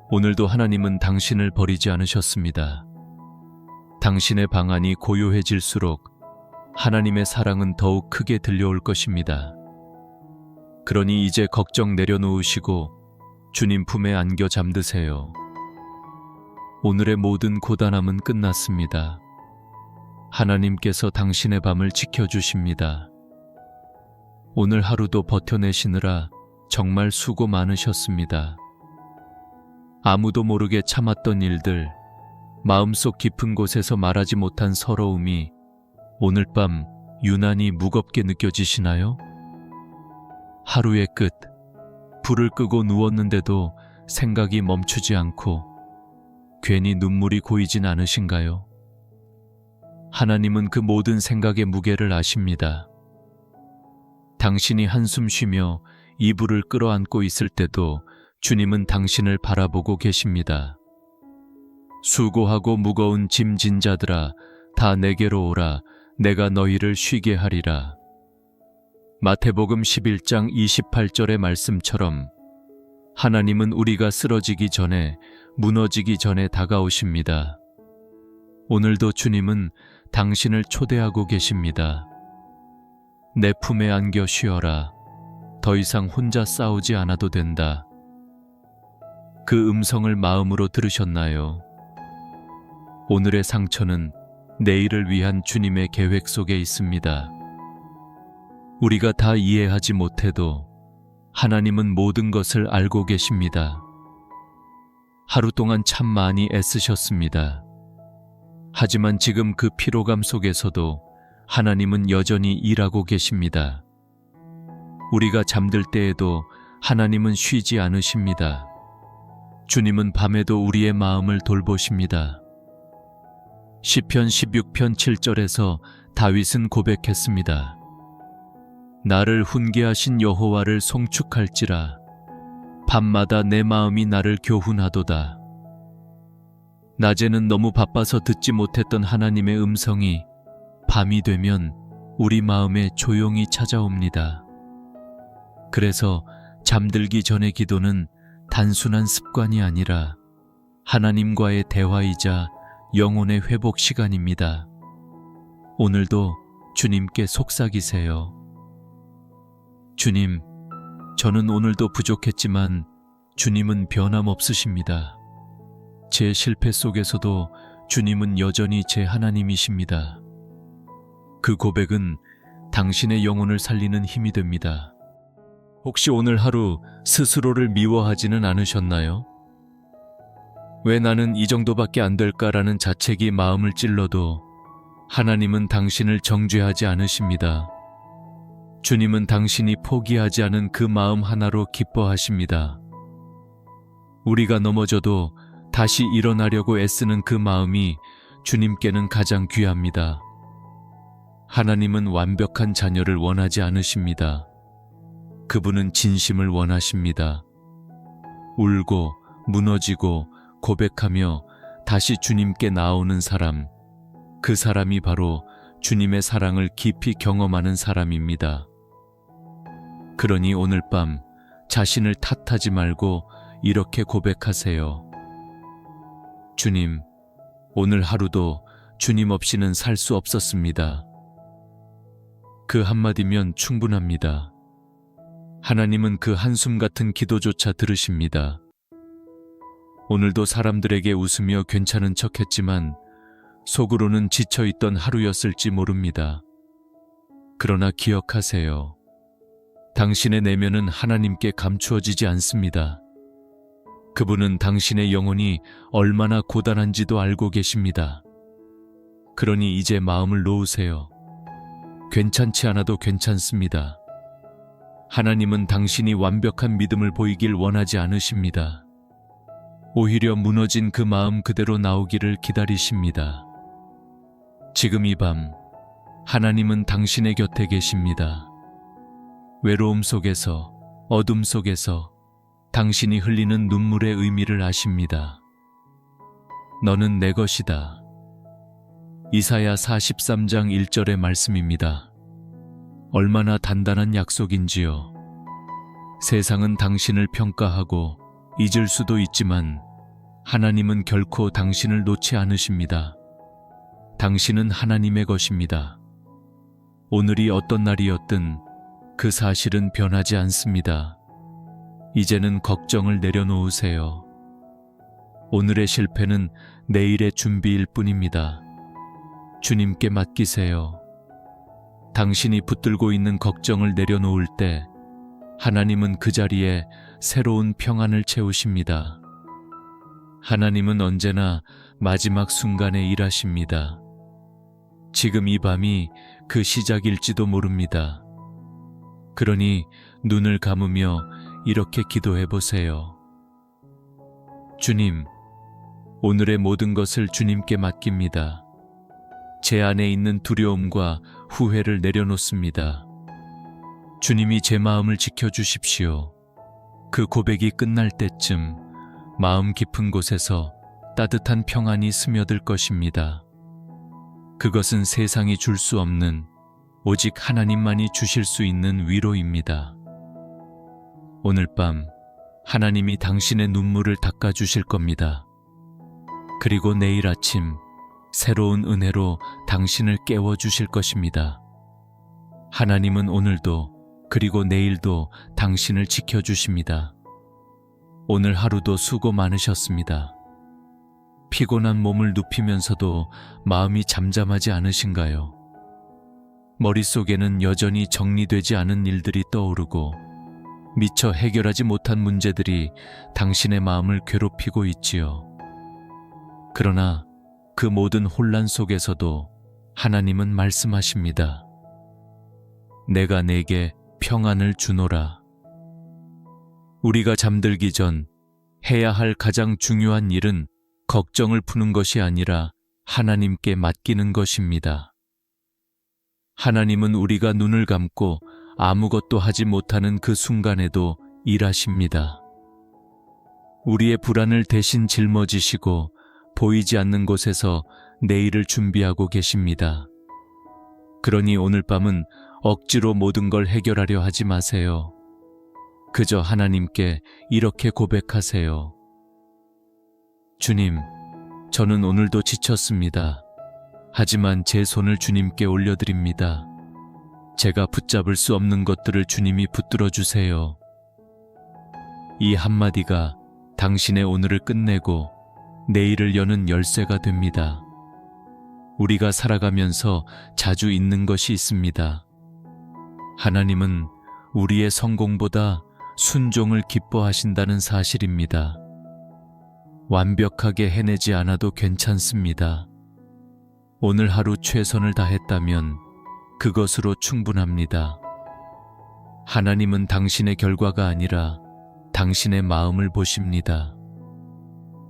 오늘도 하나님은 당신을 버리지 않으셨습니다. 당신의 방안이 고요해질수록 하나님의 사랑은 더욱 크게 들려올 것입니다. 그러니 이제 걱정 내려놓으시고 주님 품에 안겨 잠드세요. 오늘의 모든 고단함은 끝났습니다. 하나님께서 당신의 밤을 지켜주십니다. 오늘 하루도 버텨내시느라 정말 수고 많으셨습니다. 아무도 모르게 참았던 일들, 마음속 깊은 곳에서 말하지 못한 서러움이 오늘 밤 유난히 무겁게 느껴지시나요? 하루의 끝, 불을 끄고 누웠는데도 생각이 멈추지 않고 괜히 눈물이 고이진 않으신가요? 하나님은 그 모든 생각의 무게를 아십니다. 당신이 한숨 쉬며 이불을 끌어안고 있을 때도 주님은 당신을 바라보고 계십니다. 수고하고 무거운 짐 진 자들아, 다 내게로 오라. 내가 너희를 쉬게 하리라. 마태복음 11장 28절의 말씀처럼 하나님은 우리가 쓰러지기 전에, 무너지기 전에 다가오십니다. 오늘도 주님은 당신을 초대하고 계십니다. 내 품에 안겨 쉬어라. 더 이상 혼자 싸우지 않아도 된다. 그 음성을 마음으로 들으셨나요? 오늘의 상처는 내일을 위한 주님의 계획 속에 있습니다. 우리가 다 이해하지 못해도 하나님은 모든 것을 알고 계십니다. 하루 동안 참 많이 애쓰셨습니다. 하지만 지금 그 피로감 속에서도 하나님은 여전히 일하고 계십니다. 우리가 잠들 때에도 하나님은 쉬지 않으십니다. 주님은 밤에도 우리의 마음을 돌보십니다. 시편 16편 7절에서 다윗은 고백했습니다. 나를 훈계하신 여호와를 송축할지라. 밤마다 내 마음이 나를 교훈하도다. 낮에는 너무 바빠서 듣지 못했던 하나님의 음성이 밤이 되면 우리 마음에 조용히 찾아옵니다. 그래서 잠들기 전의 기도는 단순한 습관이 아니라 하나님과의 대화이자 영혼의 회복 시간입니다. 오늘도 주님께 속삭이세요. 주님, 저는 오늘도 부족했지만 주님은 변함없으십니다. 제 실패 속에서도 주님은 여전히 제 하나님이십니다. 그 고백은 당신의 영혼을 살리는 힘이 됩니다. 혹시 오늘 하루 스스로를 미워하지는 않으셨나요? 왜 나는 이 정도밖에 안 될까라는 자책이 마음을 찔러도 하나님은 당신을 정죄하지 않으십니다. 주님은 당신이 포기하지 않은 그 마음 하나로 기뻐하십니다. 우리가 넘어져도 다시 일어나려고 애쓰는 그 마음이 주님께는 가장 귀합니다. 하나님은 완벽한 자녀를 원하지 않으십니다. 그분은 진심을 원하십니다. 울고 무너지고 고백하며 다시 주님께 나오는 사람, 그 사람이 바로 주님의 사랑을 깊이 경험하는 사람입니다. 그러니 오늘 밤 자신을 탓하지 말고 이렇게 고백하세요. 주님, 오늘 하루도 주님 없이는 살 수 없었습니다. 그 한마디면 충분합니다. 하나님은 그 한숨 같은 기도조차 들으십니다. 오늘도 사람들에게 웃으며 괜찮은 척했지만 속으로는 지쳐있던 하루였을지 모릅니다. 그러나 기억하세요. 당신의 내면은 하나님께 감추어지지 않습니다. 그분은 당신의 영혼이 얼마나 고단한지도 알고 계십니다. 그러니 이제 마음을 놓으세요. 괜찮지 않아도 괜찮습니다. 하나님은 당신이 완벽한 믿음을 보이길 원하지 않으십니다. 오히려 무너진 그 마음 그대로 나오기를 기다리십니다. 지금 이 밤 하나님은 당신의 곁에 계십니다. 외로움 속에서, 어둠 속에서 당신이 흘리는 눈물의 의미를 아십니다. 너는 내 것이다. 이사야 43장 1절의 말씀입니다. 얼마나 단단한 약속인지요. 세상은 당신을 평가하고 잊을 수도 있지만 하나님은 결코 당신을 놓지 않으십니다. 당신은 하나님의 것입니다. 오늘이 어떤 날이었든 그 사실은 변하지 않습니다. 이제는 걱정을 내려놓으세요. 오늘의 실패는 내일의 준비일 뿐입니다. 주님께 맡기세요. 당신이 붙들고 있는 걱정을 내려놓을 때 하나님은 그 자리에 새로운 평안을 채우십니다. 하나님은 언제나 마지막 순간에 일하십니다. 지금 이 밤이 그 시작일지도 모릅니다. 그러니 눈을 감으며 이렇게 기도해 보세요. 주님, 오늘의 모든 것을 주님께 맡깁니다. 제 안에 있는 두려움과 후회를 내려놓습니다. 주님이 제 마음을 지켜주십시오. 그 고백이 끝날 때쯤 마음 깊은 곳에서 따뜻한 평안이 스며들 것입니다. 그것은 세상이 줄 수 없는 오직 하나님만이 주실 수 있는 위로입니다. 오늘 밤 하나님이 당신의 눈물을 닦아주실 겁니다. 그리고 내일 아침 새로운 은혜로 당신을 깨워주실 것입니다. 하나님은 오늘도 그리고 내일도 당신을 지켜주십니다. 오늘 하루도 수고 많으셨습니다. 피곤한 몸을 눕히면서도 마음이 잠잠하지 않으신가요? 머릿속에는 여전히 정리되지 않은 일들이 떠오르고 미처 해결하지 못한 문제들이 당신의 마음을 괴롭히고 있지요. 그러나 그 모든 혼란 속에서도 하나님은 말씀하십니다. 내가 내게 평안을 주노라. 우리가 잠들기 전 해야 할 가장 중요한 일은 걱정을 푸는 것이 아니라 하나님께 맡기는 것입니다. 하나님은 우리가 눈을 감고 아무것도 하지 못하는 그 순간에도 일하십니다. 우리의 불안을 대신 짊어지시고 보이지 않는 곳에서 내일을 준비하고 계십니다. 그러니 오늘 밤은 억지로 모든 걸 해결하려 하지 마세요. 그저 하나님께 이렇게 고백하세요. 주님, 저는 오늘도 지쳤습니다. 하지만 제 손을 주님께 올려드립니다. 제가 붙잡을 수 없는 것들을 주님이 붙들어 주세요. 이 한마디가 당신의 오늘을 끝내고 내일을 여는 열쇠가 됩니다. 우리가 살아가면서 자주 잊는 것이 있습니다. 하나님은 우리의 성공보다 순종을 기뻐하신다는 사실입니다. 완벽하게 해내지 않아도 괜찮습니다. 오늘 하루 최선을 다했다면 그것으로 충분합니다. 하나님은 당신의 결과가 아니라 당신의 마음을 보십니다.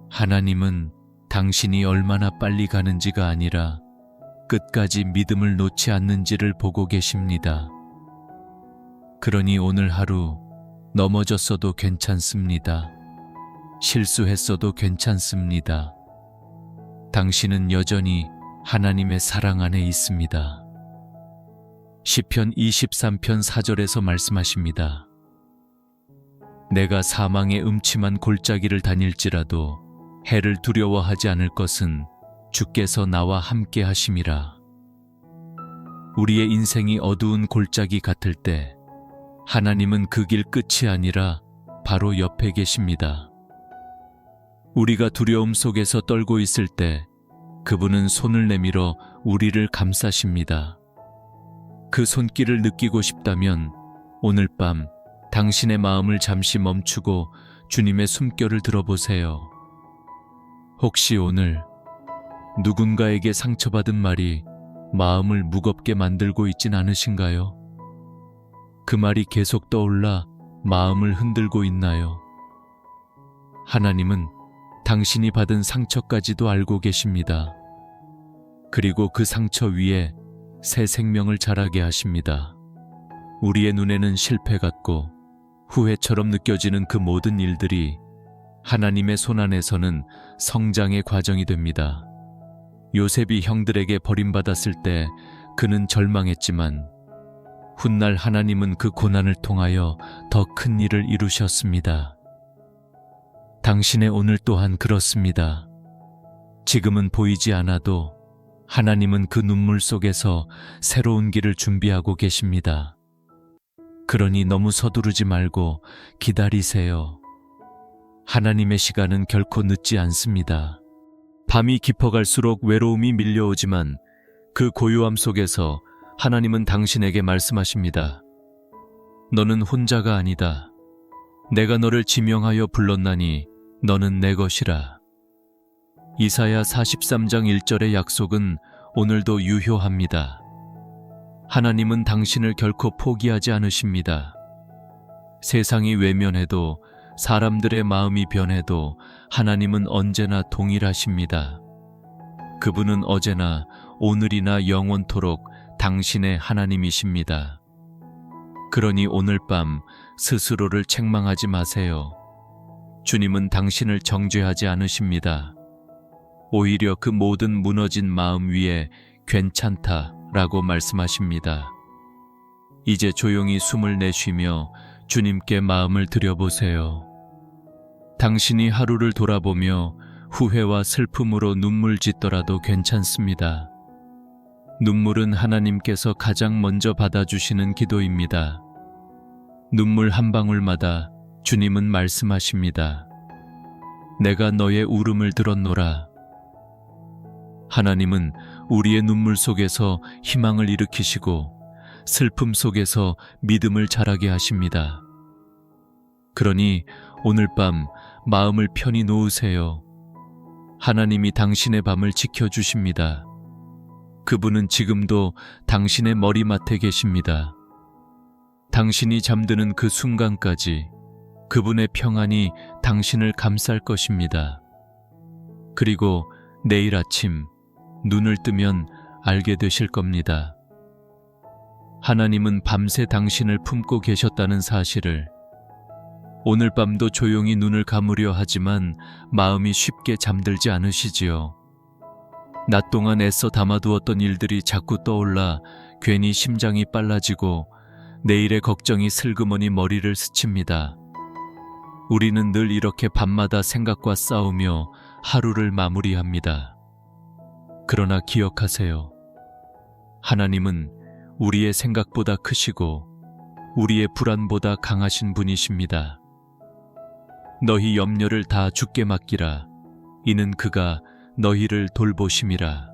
하나님은 당신이 얼마나 빨리 가는지가 아니라 끝까지 믿음을 놓지 않는지를 보고 계십니다. 그러니 오늘 하루 넘어졌어도 괜찮습니다. 실수했어도 괜찮습니다. 당신은 여전히 하나님의 사랑 안에 있습니다. 시편 23편 4절에서 말씀하십니다. 내가 사망의 음침한 골짜기를 다닐지라도 해를 두려워하지 않을 것은 주께서 나와 함께 하심이라. 우리의 인생이 어두운 골짜기 같을 때 하나님은 그 길 끝이 아니라 바로 옆에 계십니다. 우리가 두려움 속에서 떨고 있을 때 그분은 손을 내밀어 우리를 감싸십니다. 그 손길을 느끼고 싶다면 오늘 밤 당신의 마음을 잠시 멈추고 주님의 숨결을 들어보세요. 혹시 오늘 누군가에게 상처받은 말이 마음을 무겁게 만들고 있진 않으신가요? 그 말이 계속 떠올라 마음을 흔들고 있나요? 하나님은 당신이 받은 상처까지도 알고 계십니다. 그리고 그 상처 위에 새 생명을 자라게 하십니다. 우리의 눈에는 실패 같고 후회처럼 느껴지는 그 모든 일들이 하나님의 손 안에서는 성장의 과정이 됩니다. 요셉이 형들에게 버림받았을 때 그는 절망했지만 훗날 하나님은 그 고난을 통하여 더 큰 일을 이루셨습니다. 당신의 오늘 또한 그렇습니다. 지금은 보이지 않아도 하나님은 그 눈물 속에서 새로운 길을 준비하고 계십니다. 그러니 너무 서두르지 말고 기다리세요. 하나님의 시간은 결코 늦지 않습니다. 밤이 깊어갈수록 외로움이 밀려오지만 그 고요함 속에서 하나님은 당신에게 말씀하십니다. 너는 혼자가 아니다. 내가 너를 지명하여 불렀나니 너는 내 것이라. 이사야 43장 1절의 약속은 오늘도 유효합니다. 하나님은 당신을 결코 포기하지 않으십니다. 세상이 외면해도 사람들의 마음이 변해도 하나님은 언제나 동일하십니다. 그분은 어제나 오늘이나 영원토록 당신의 하나님이십니다. 그러니 오늘 밤 스스로를 책망하지 마세요. 주님은 당신을 정죄하지 않으십니다. 오히려 그 모든 무너진 마음 위에 괜찮다라고 말씀하십니다. 이제 조용히 숨을 내쉬며 주님께 마음을 드려보세요. 당신이 하루를 돌아보며 후회와 슬픔으로 눈물 짓더라도 괜찮습니다. 눈물은 하나님께서 가장 먼저 받아주시는 기도입니다. 눈물 한 방울마다 주님은 말씀하십니다. 내가 너의 울음을 들었노라. 하나님은 우리의 눈물 속에서 희망을 일으키시고 슬픔 속에서 믿음을 자라게 하십니다. 그러니 오늘 밤 마음을 편히 놓으세요. 하나님이 당신의 밤을 지켜주십니다. 그분은 지금도 당신의 머리맡에 계십니다. 당신이 잠드는 그 순간까지 그분의 평안이 당신을 감쌀 것입니다. 그리고 내일 아침 눈을 뜨면 알게 되실 겁니다. 하나님은 밤새 당신을 품고 계셨다는 사실을. 오늘 밤도 조용히 눈을 감으려 하지만 마음이 쉽게 잠들지 않으시지요. 낮 동안 애써 담아두었던 일들이 자꾸 떠올라 괜히 심장이 빨라지고 내일의 걱정이 슬그머니 머리를 스칩니다. 우리는 늘 이렇게 밤마다 생각과 싸우며 하루를 마무리합니다. 그러나 기억하세요. 하나님은 우리의 생각보다 크시고 우리의 불안보다 강하신 분이십니다. 너희 염려를 다 주께 맡기라. 이는 그가 너희를 돌보심이라.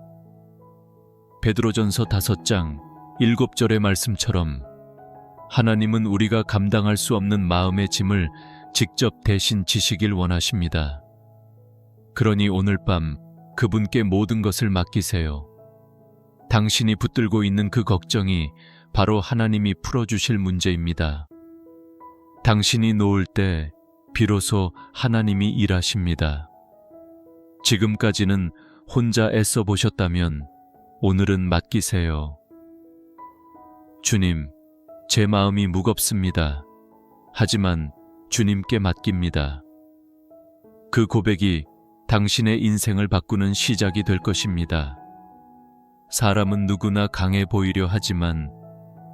베드로전서 5장 7절의 말씀처럼 하나님은 우리가 감당할 수 없는 마음의 짐을 직접 대신 지시길 원하십니다. 그러니 오늘 밤 그분께 모든 것을 맡기세요. 당신이 붙들고 있는 그 걱정이 바로 하나님이 풀어주실 문제입니다. 당신이 놓을 때 비로소 하나님이 일하십니다. 지금까지는 혼자 애써 보셨다면 오늘은 맡기세요. 주님, 제 마음이 무겁습니다. 하지만 주님께 맡깁니다. 그 고백이 당신의 인생을 바꾸는 시작이 될 것입니다. 사람은 누구나 강해 보이려 하지만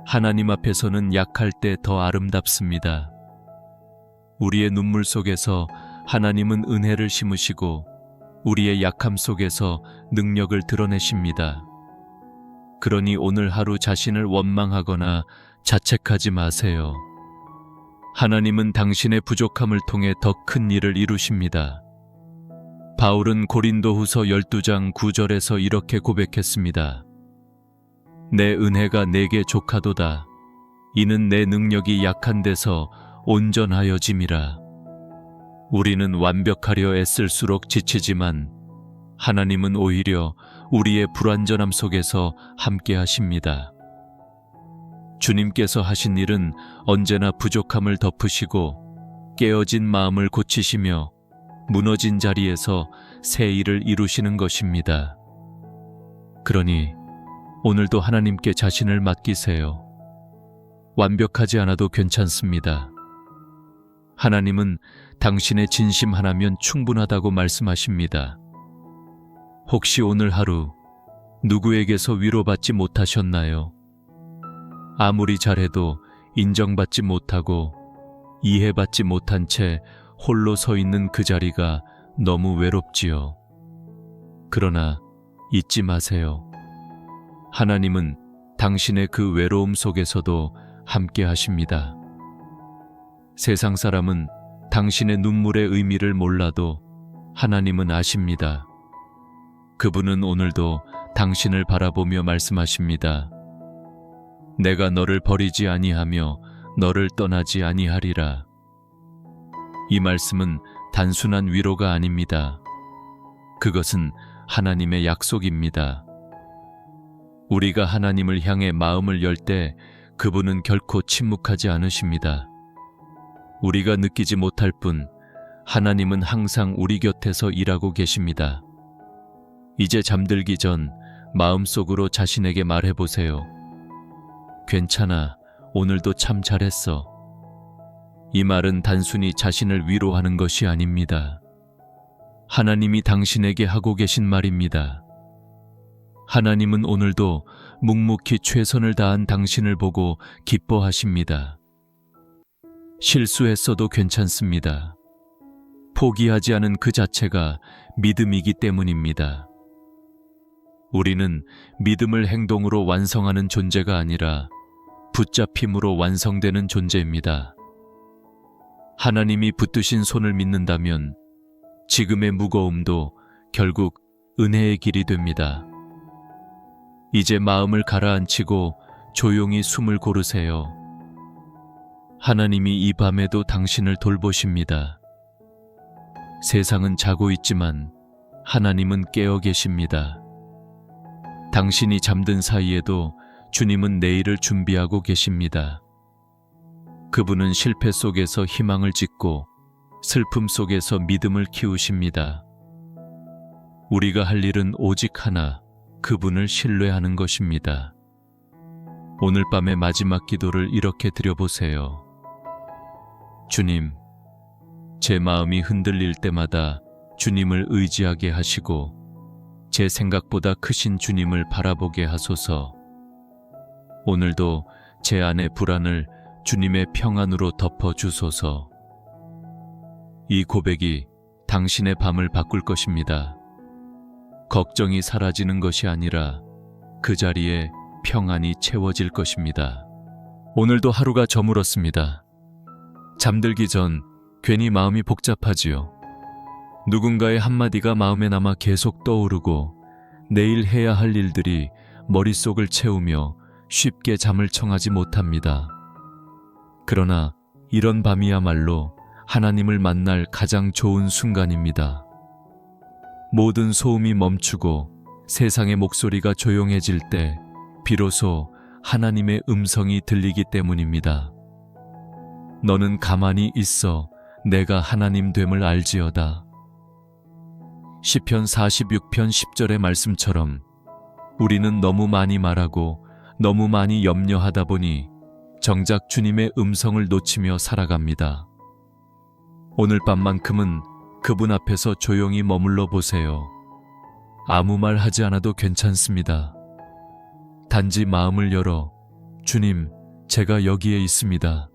하나님 앞에서는 약할 때 더 아름답습니다. 우리의 눈물 속에서 하나님은 은혜를 심으시고 우리의 약함 속에서 능력을 드러내십니다. 그러니 오늘 하루 자신을 원망하거나 자책하지 마세요. 하나님은 당신의 부족함을 통해 더 큰 일을 이루십니다. 바울은 고린도후서 12장 9절에서 이렇게 고백했습니다. 내 은혜가 내게 족하도다. 이는 내 능력이 약한 데서 온전하여짐이라. 우리는 완벽하려 애쓸수록 지치지만 하나님은 오히려 우리의 불완전함 속에서 함께 하십니다. 주님께서 하신 일은 언제나 부족함을 덮으시고 깨어진 마음을 고치시며 무너진 자리에서 새 일을 이루시는 것입니다. 그러니 오늘도 하나님께 자신을 맡기세요. 완벽하지 않아도 괜찮습니다. 하나님은 당신의 진심 하나면 충분하다고 말씀하십니다. 혹시 오늘 하루 누구에게서 위로받지 못하셨나요? 아무리 잘해도 인정받지 못하고 이해받지 못한 채 홀로 서 있는 그 자리가 너무 외롭지요. 그러나 잊지 마세요. 하나님은 당신의 그 외로움 속에서도 함께 하십니다. 세상 사람은 당신의 눈물의 의미를 몰라도 하나님은 아십니다. 그분은 오늘도 당신을 바라보며 말씀하십니다. 내가 너를 버리지 아니하며 너를 떠나지 아니하리라. 이 말씀은 단순한 위로가 아닙니다. 그것은 하나님의 약속입니다. 우리가 하나님을 향해 마음을 열 때 그분은 결코 침묵하지 않으십니다. 우리가 느끼지 못할 뿐 하나님은 항상 우리 곁에서 일하고 계십니다. 이제 잠들기 전 마음속으로 자신에게 말해보세요. 괜찮아, 오늘도 참 잘했어. 이 말은 단순히 자신을 위로하는 것이 아닙니다. 하나님이 당신에게 하고 계신 말입니다. 하나님은 오늘도 묵묵히 최선을 다한 당신을 보고 기뻐하십니다. 실수했어도 괜찮습니다. 포기하지 않은 그 자체가 믿음이기 때문입니다. 우리는 믿음을 행동으로 완성하는 존재가 아니라 붙잡힘으로 완성되는 존재입니다. 하나님이 붙드신 손을 믿는다면 지금의 무거움도 결국 은혜의 길이 됩니다. 이제 마음을 가라앉히고 조용히 숨을 고르세요. 하나님이 이 밤에도 당신을 돌보십니다. 세상은 자고 있지만 하나님은 깨어 계십니다. 당신이 잠든 사이에도 주님은 내일을 준비하고 계십니다. 그분은 실패 속에서 희망을 짓고 슬픔 속에서 믿음을 키우십니다. 우리가 할 일은 오직 하나, 그분을 신뢰하는 것입니다. 오늘 밤의 마지막 기도를 이렇게 드려보세요. 주님, 제 마음이 흔들릴 때마다 주님을 의지하게 하시고 제 생각보다 크신 주님을 바라보게 하소서. 오늘도 제 안의 불안을 주님의 평안으로 덮어주소서. 이 고백이 당신의 밤을 바꿀 것입니다. 걱정이 사라지는 것이 아니라 그 자리에 평안이 채워질 것입니다. 오늘도 하루가 저물었습니다. 잠들기 전 괜히 마음이 복잡하지요. 누군가의 한마디가 마음에 남아 계속 떠오르고 내일 해야 할 일들이 머릿속을 채우며 쉽게 잠을 청하지 못합니다. 그러나 이런 밤이야말로 하나님을 만날 가장 좋은 순간입니다. 모든 소음이 멈추고 세상의 목소리가 조용해질 때 비로소 하나님의 음성이 들리기 때문입니다. 너는 가만히 있어 내가 하나님 됨을 알지어다. 시편 46편 10절의 말씀처럼 우리는 너무 많이 말하고 너무 많이 염려하다 보니 정작 주님의 음성을 놓치며 살아갑니다. 오늘 밤만큼은 그분 앞에서 조용히 머물러 보세요. 아무 말 하지 않아도 괜찮습니다. 단지 마음을 열어 주님, 제가 여기에 있습니다.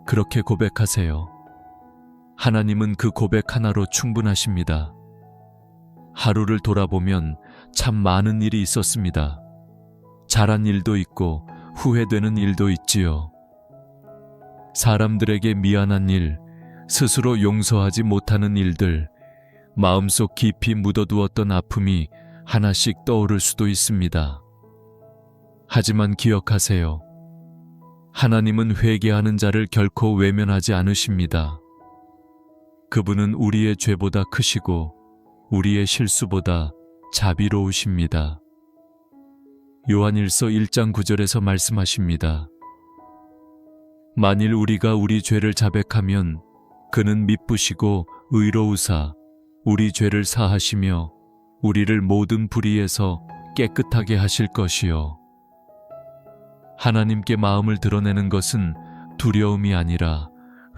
그렇게 고백하세요. 하나님은 그 고백 하나로 충분하십니다. 하루를 돌아보면 참 많은 일이 있었습니다. 잘한 일도 있고 후회되는 일도 있지요. 사람들에게 미안한 일, 스스로 용서하지 못하는 일들, 마음속 깊이 묻어두었던 아픔이 하나씩 떠오를 수도 있습니다. 하지만 기억하세요. 하나님은 회개하는 자를 결코 외면하지 않으십니다. 그분은 우리의 죄보다 크시고 우리의 실수보다 자비로우십니다. 요한일서 1장 9절에서 말씀하십니다. 만일 우리가 우리 죄를 자백하면 그는 미쁘시고 의로우사 우리 죄를 사하시며 우리를 모든 불의에서 깨끗하게 하실 것이요. 하나님께 마음을 드러내는 것은 두려움이 아니라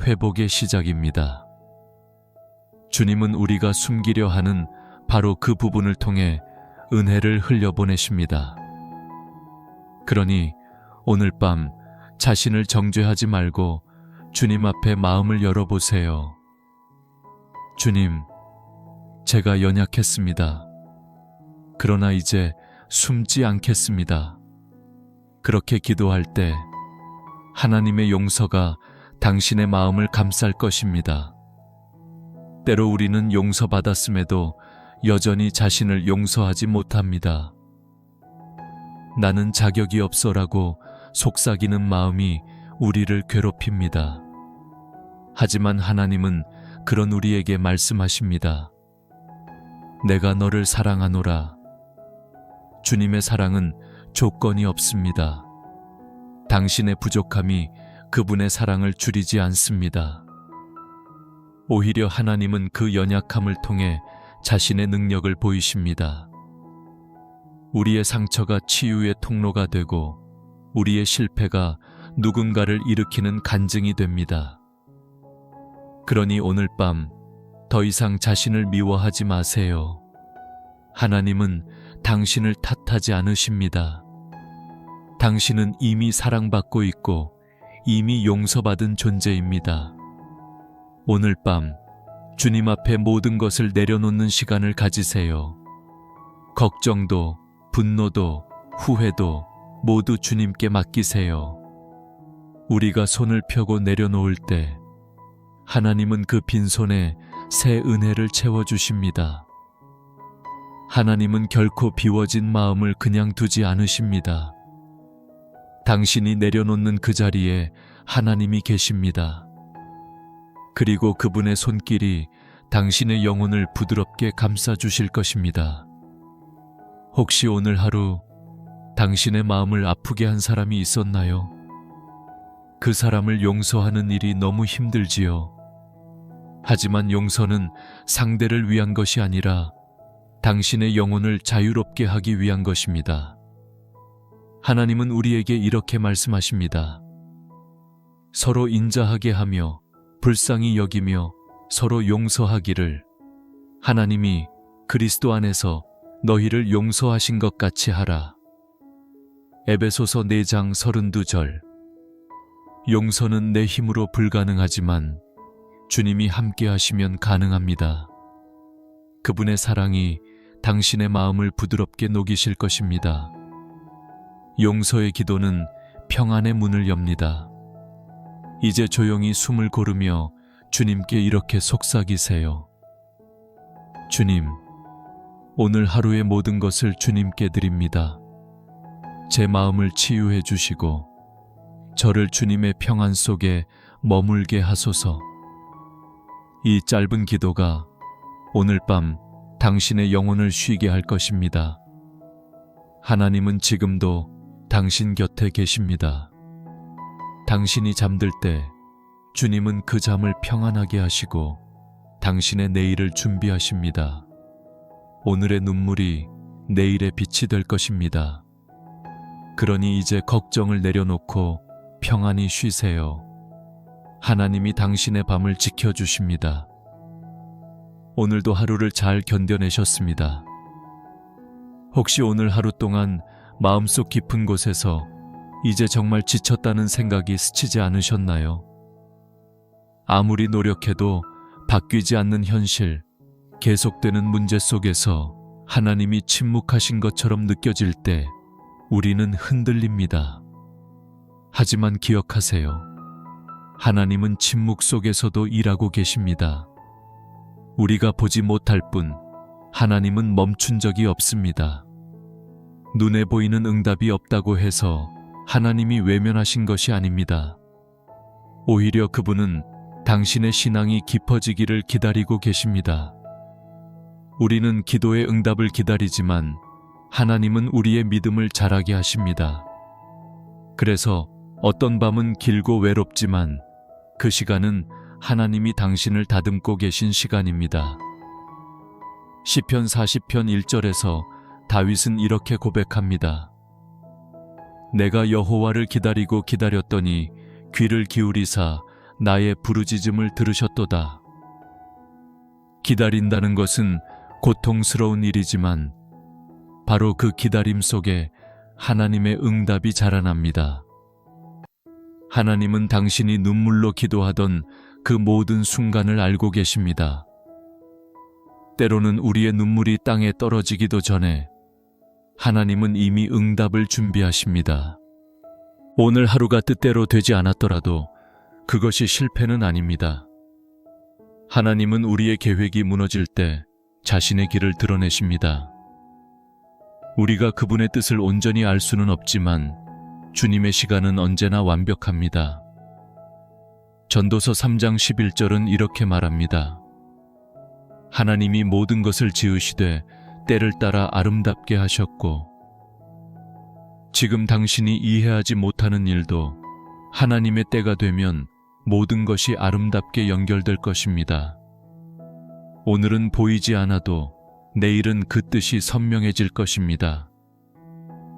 회복의 시작입니다. 주님은 우리가 숨기려 하는 바로 그 부분을 통해 은혜를 흘려보내십니다. 그러니 오늘 밤 자신을 정죄하지 말고 주님 앞에 마음을 열어보세요. 주님, 제가 연약했습니다. 그러나 이제 숨지 않겠습니다. 그렇게 기도할 때 하나님의 용서가 당신의 마음을 감쌀 것입니다. 때로 우리는 용서받았음에도 여전히 자신을 용서하지 못합니다. 나는 자격이 없어라고 속삭이는 마음이 우리를 괴롭힙니다. 하지만 하나님은 그런 우리에게 말씀하십니다. 내가 너를 사랑하노라. 주님의 사랑은 조건이 없습니다. 당신의 부족함이 그분의 사랑을 줄이지 않습니다. 오히려 하나님은 그 연약함을 통해 자신의 능력을 보이십니다. 우리의 상처가 치유의 통로가 되고 우리의 실패가 누군가를 일으키는 간증이 됩니다. 그러니 오늘 밤 더 이상 자신을 미워하지 마세요. 하나님은 당신을 탓하지 않으십니다. 당신은 이미 사랑받고 있고 이미 용서받은 존재입니다. 오늘 밤 주님 앞에 모든 것을 내려놓는 시간을 가지세요. 걱정도, 분노도, 후회도 모두 주님께 맡기세요. 우리가 손을 펴고 내려놓을 때 하나님은 그 빈손에 새 은혜를 채워주십니다. 하나님은 결코 비워진 마음을 그냥 두지 않으십니다. 당신이 내려놓는 그 자리에 하나님이 계십니다. 그리고 그분의 손길이 당신의 영혼을 부드럽게 감싸주실 것입니다. 혹시 오늘 하루 당신의 마음을 아프게 한 사람이 있었나요? 그 사람을 용서하는 일이 너무 힘들지요. 하지만 용서는 상대를 위한 것이 아니라 당신의 영혼을 자유롭게 하기 위한 것입니다. 하나님은 우리에게 이렇게 말씀하십니다. 서로 인자하게 하며 불쌍히 여기며 서로 용서하기를 하나님이 그리스도 안에서 너희를 용서하신 것 같이 하라. 에베소서 4장 32절. 용서는 내 힘으로 불가능하지만 주님이 함께 하시면 가능합니다. 그분의 사랑이 당신의 마음을 부드럽게 녹이실 것입니다. 용서의 기도는 평안의 문을 엽니다. 이제 조용히 숨을 고르며 주님께 이렇게 속삭이세요. 주님, 오늘 하루의 모든 것을 주님께 드립니다. 제 마음을 치유해 주시고 저를 주님의 평안 속에 머물게 하소서. 이 짧은 기도가 오늘 밤 당신의 영혼을 쉬게 할 것입니다. 하나님은 지금도 당신 곁에 계십니다. 당신이 잠들 때 주님은 그 잠을 평안하게 하시고 당신의 내일을 준비하십니다. 오늘의 눈물이 내일의 빛이 될 것입니다. 그러니 이제 걱정을 내려놓고 평안히 쉬세요. 하나님이 당신의 밤을 지켜주십니다. 오늘도 하루를 잘 견뎌내셨습니다. 혹시 오늘 하루 동안 마음속 깊은 곳에서 이제 정말 지쳤다는 생각이 스치지 않으셨나요? 아무리 노력해도 바뀌지 않는 현실, 계속되는 문제 속에서 하나님이 침묵하신 것처럼 느껴질 때 우리는 흔들립니다. 하지만 기억하세요. 하나님은 침묵 속에서도 일하고 계십니다. 우리가 보지 못할 뿐 하나님은 멈춘 적이 없습니다. 눈에 보이는 응답이 없다고 해서 하나님이 외면하신 것이 아닙니다. 오히려 그분은 당신의 신앙이 깊어지기를 기다리고 계십니다. 우리는 기도의 응답을 기다리지만 하나님은 우리의 믿음을 자라게 하십니다. 그래서 어떤 밤은 길고 외롭지만 그 시간은 하나님이 당신을 다듬고 계신 시간입니다. 시편 40편 1절에서 다윗은 이렇게 고백합니다. 내가 여호와를 기다리고 기다렸더니 귀를 기울이사 나의 부르짖음을 들으셨도다. 기다린다는 것은 고통스러운 일이지만 바로 그 기다림 속에 하나님의 응답이 자라납니다. 하나님은 당신이 눈물로 기도하던 그 모든 순간을 알고 계십니다. 때로는 우리의 눈물이 땅에 떨어지기도 전에 하나님은 이미 응답을 준비하십니다. 오늘 하루가 뜻대로 되지 않았더라도 그것이 실패는 아닙니다. 하나님은 우리의 계획이 무너질 때 자신의 길을 드러내십니다. 우리가 그분의 뜻을 온전히 알 수는 없지만 주님의 시간은 언제나 완벽합니다. 전도서 3장 11절은 이렇게 말합니다. 하나님이 모든 것을 지으시되 때를 따라 아름답게 하셨고, 지금 당신이 이해하지 못하는 일도 하나님의 때가 되면 모든 것이 아름답게 연결될 것입니다. 오늘은 보이지 않아도 내일은 그 뜻이 선명해질 것입니다.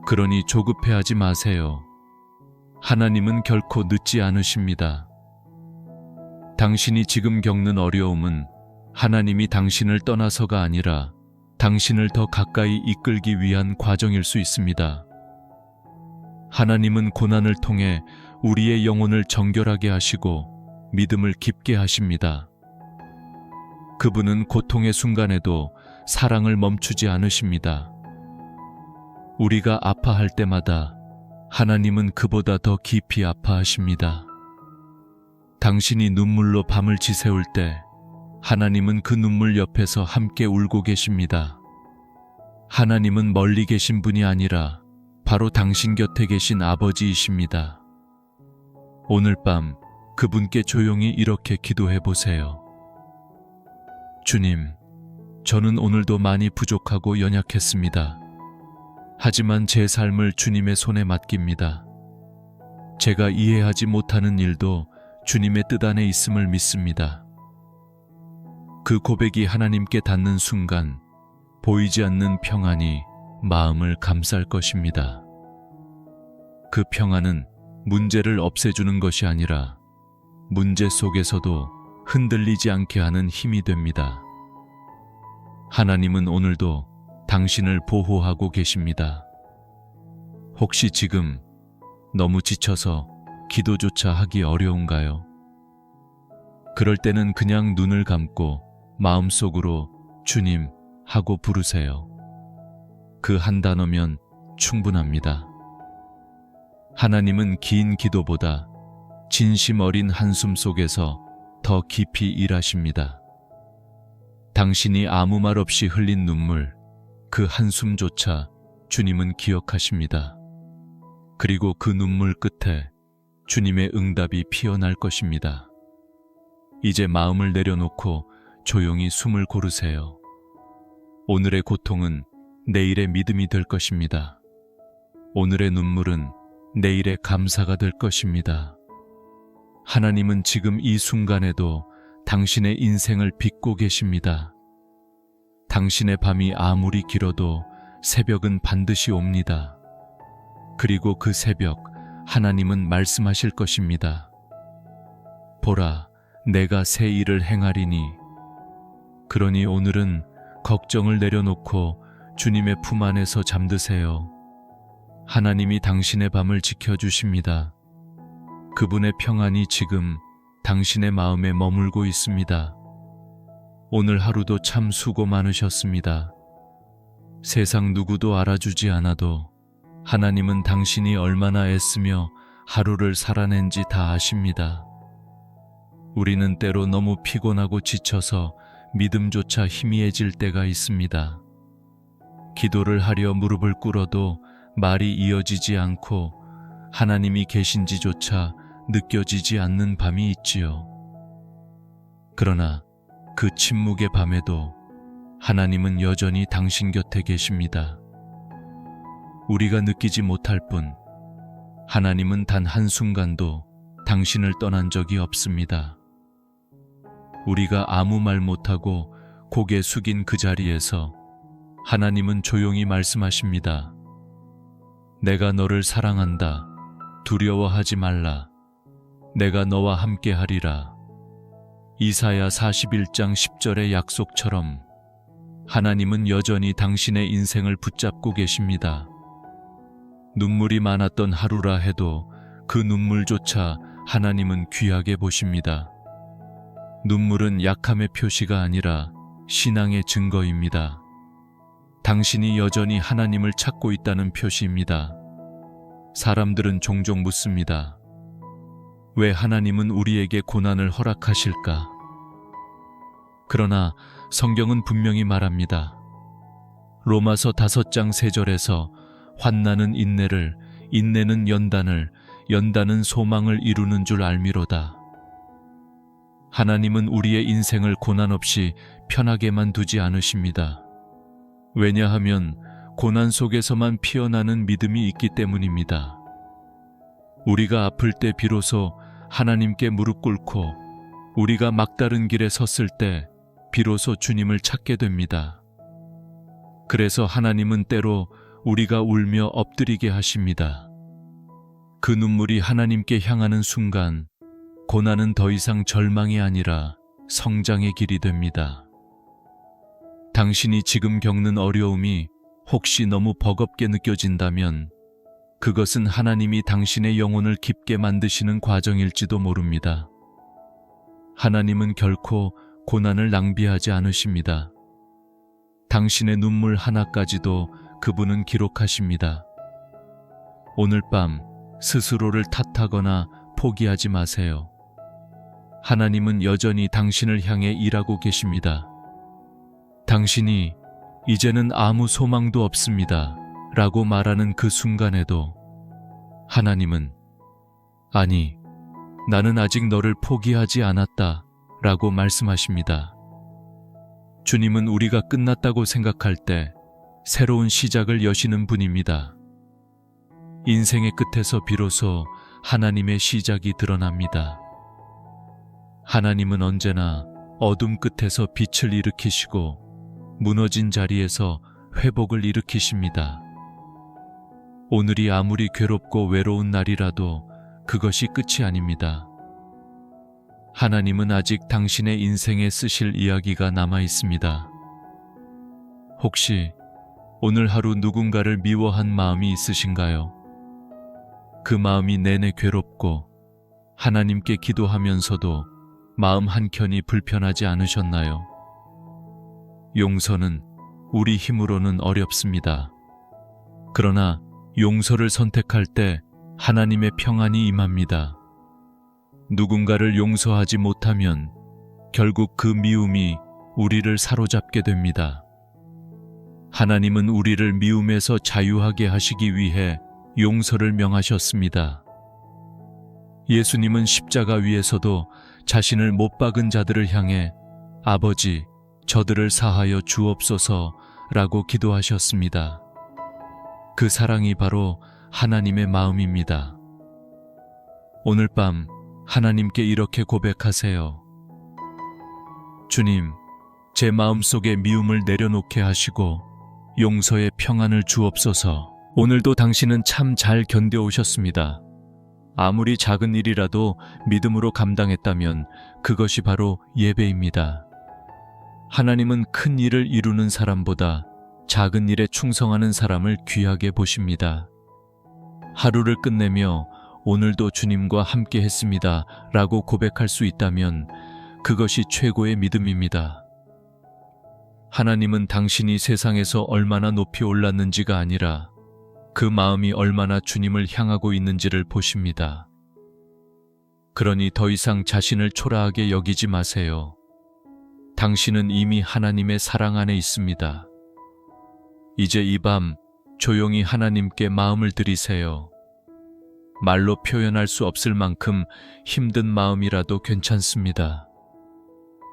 그러니 조급해하지 마세요. 하나님은 결코 늦지 않으십니다. 당신이 지금 겪는 어려움은 하나님이 당신을 떠나서가 아니라 당신을 더 가까이 이끌기 위한 과정일 수 있습니다. 하나님은 고난을 통해 우리의 영혼을 정결하게 하시고 믿음을 깊게 하십니다. 그분은 고통의 순간에도 사랑을 멈추지 않으십니다. 우리가 아파할 때마다 하나님은 그보다 더 깊이 아파하십니다. 당신이 눈물로 밤을 지새울 때 하나님은 그 눈물 옆에서 함께 울고 계십니다. 하나님은 멀리 계신 분이 아니라 바로 당신 곁에 계신 아버지이십니다. 오늘 밤 그분께 조용히 이렇게 기도해 보세요. 주님, 저는 오늘도 많이 부족하고 연약했습니다. 하지만 제 삶을 주님의 손에 맡깁니다. 제가 이해하지 못하는 일도 주님의 뜻 안에 있음을 믿습니다. 그 고백이 하나님께 닿는 순간 보이지 않는 평안이 마음을 감쌀 것입니다. 그 평안은 문제를 없애주는 것이 아니라 문제 속에서도 흔들리지 않게 하는 힘이 됩니다. 하나님은 오늘도 당신을 보호하고 계십니다. 혹시 지금 너무 지쳐서 기도조차 하기 어려운가요? 그럴 때는 그냥 눈을 감고 마음속으로 주님 하고 부르세요. 그 한 단어면 충분합니다. 하나님은 긴 기도보다 진심 어린 한숨 속에서 더 깊이 일하십니다. 당신이 아무 말 없이 흘린 눈물, 그 한숨조차 주님은 기억하십니다. 그리고 그 눈물 끝에 주님의 응답이 피어날 것입니다. 이제 마음을 내려놓고 조용히 숨을 고르세요. 오늘의 고통은 내일의 믿음이 될 것입니다. 오늘의 눈물은 내일의 감사가 될 것입니다. 하나님은 지금 이 순간에도 당신의 인생을 빚고 계십니다. 당신의 밤이 아무리 길어도 새벽은 반드시 옵니다. 그리고 그 새벽 하나님은 말씀하실 것입니다. 보라, 내가 새 일을 행하리니. 그러니 오늘은 걱정을 내려놓고 주님의 품 안에서 잠드세요. 하나님이 당신의 밤을 지켜주십니다. 그분의 평안이 지금 당신의 마음에 머물고 있습니다. 오늘 하루도 참 수고 많으셨습니다. 세상 누구도 알아주지 않아도 하나님은 당신이 얼마나 애쓰며 하루를 살아낸지 다 아십니다. 우리는 때로 너무 피곤하고 지쳐서 믿음조차 희미해질 때가 있습니다. 기도를 하려 무릎을 꿇어도 말이 이어지지 않고 하나님이 계신지조차 느껴지지 않는 밤이 있지요. 그러나 그 침묵의 밤에도 하나님은 여전히 당신 곁에 계십니다. 우리가 느끼지 못할 뿐 하나님은 단 한순간도 당신을 떠난 적이 없습니다. 우리가 아무 말 못하고 고개 숙인 그 자리에서 하나님은 조용히 말씀하십니다. 내가 너를 사랑한다. 두려워하지 말라. 내가 너와 함께 하리라. 이사야 41장 10절의 약속처럼 하나님은 여전히 당신의 인생을 붙잡고 계십니다. 눈물이 많았던 하루라 해도 그 눈물조차 하나님은 귀하게 보십니다. 눈물은 약함의 표시가 아니라 신앙의 증거입니다. 당신이 여전히 하나님을 찾고 있다는 표시입니다. 사람들은 종종 묻습니다. 왜 하나님은 우리에게 고난을 허락하실까? 그러나 성경은 분명히 말합니다. 로마서 5장 3절에서 환난은 인내를, 인내는 연단을, 연단은 소망을 이루는 줄 알미로다. 하나님은 우리의 인생을 고난 없이 편하게만 두지 않으십니다. 왜냐하면 고난 속에서만 피어나는 믿음이 있기 때문입니다. 우리가 아플 때 비로소 하나님께 무릎 꿇고 우리가 막다른 길에 섰을 때 비로소 주님을 찾게 됩니다. 그래서 하나님은 때로 우리가 울며 엎드리게 하십니다. 그 눈물이 하나님께 향하는 순간 고난은 더 이상 절망이 아니라 성장의 길이 됩니다. 당신이 지금 겪는 어려움이 혹시 너무 버겁게 느껴진다면 그것은 하나님이 당신의 영혼을 깊게 만드시는 과정일지도 모릅니다. 하나님은 결코 고난을 낭비하지 않으십니다. 당신의 눈물 하나까지도 그분은 기록하십니다. 오늘 밤 스스로를 탓하거나 포기하지 마세요. 하나님은 여전히 당신을 향해 일하고 계십니다. 당신이 이제는 아무 소망도 없습니다 라고 말하는 그 순간에도 하나님은 아니, 나는 아직 너를 포기하지 않았다 라고 말씀하십니다. 주님은 우리가 끝났다고 생각할 때 새로운 시작을 여시는 분입니다. 인생의 끝에서 비로소 하나님의 시작이 드러납니다. 하나님은 언제나 어둠 끝에서 빛을 일으키시고 무너진 자리에서 회복을 일으키십니다. 오늘이 아무리 괴롭고 외로운 날이라도 그것이 끝이 아닙니다. 하나님은 아직 당신의 인생에 쓰실 이야기가 남아 있습니다. 혹시 오늘 하루 누군가를 미워한 마음이 있으신가요? 그 마음이 내내 괴롭고 하나님께 기도하면서도 마음 한켠이 불편하지 않으셨나요? 용서는 우리 힘으로는 어렵습니다. 그러나 용서를 선택할 때 하나님의 평안이 임합니다. 누군가를 용서하지 못하면 결국 그 미움이 우리를 사로잡게 됩니다. 하나님은 우리를 미움에서 자유하게 하시기 위해 용서를 명하셨습니다. 예수님은 십자가 위에서도 자신을 못 박은 자들을 향해 아버지, 저들을 사하여 주옵소서라고 기도하셨습니다. 그 사랑이 바로 하나님의 마음입니다. 오늘 밤 하나님께 이렇게 고백하세요. 주님, 제 마음속에 미움을 내려놓게 하시고 용서의 평안을 주옵소서. 오늘도 당신은 참 잘 견뎌오셨습니다. 아무리 작은 일이라도 믿음으로 감당했다면 그것이 바로 예배입니다. 하나님은 큰 일을 이루는 사람보다 작은 일에 충성하는 사람을 귀하게 보십니다. 하루를 끝내며 오늘도 주님과 함께 했습니다 라고 고백할 수 있다면 그것이 최고의 믿음입니다. 하나님은 당신이 세상에서 얼마나 높이 올랐는지가 아니라 그 마음이 얼마나 주님을 향하고 있는지를 보십니다. 그러니 더 이상 자신을 초라하게 여기지 마세요. 당신은 이미 하나님의 사랑 안에 있습니다. 이제 이 밤 조용히 하나님께 마음을 드리세요. 말로 표현할 수 없을 만큼 힘든 마음이라도 괜찮습니다.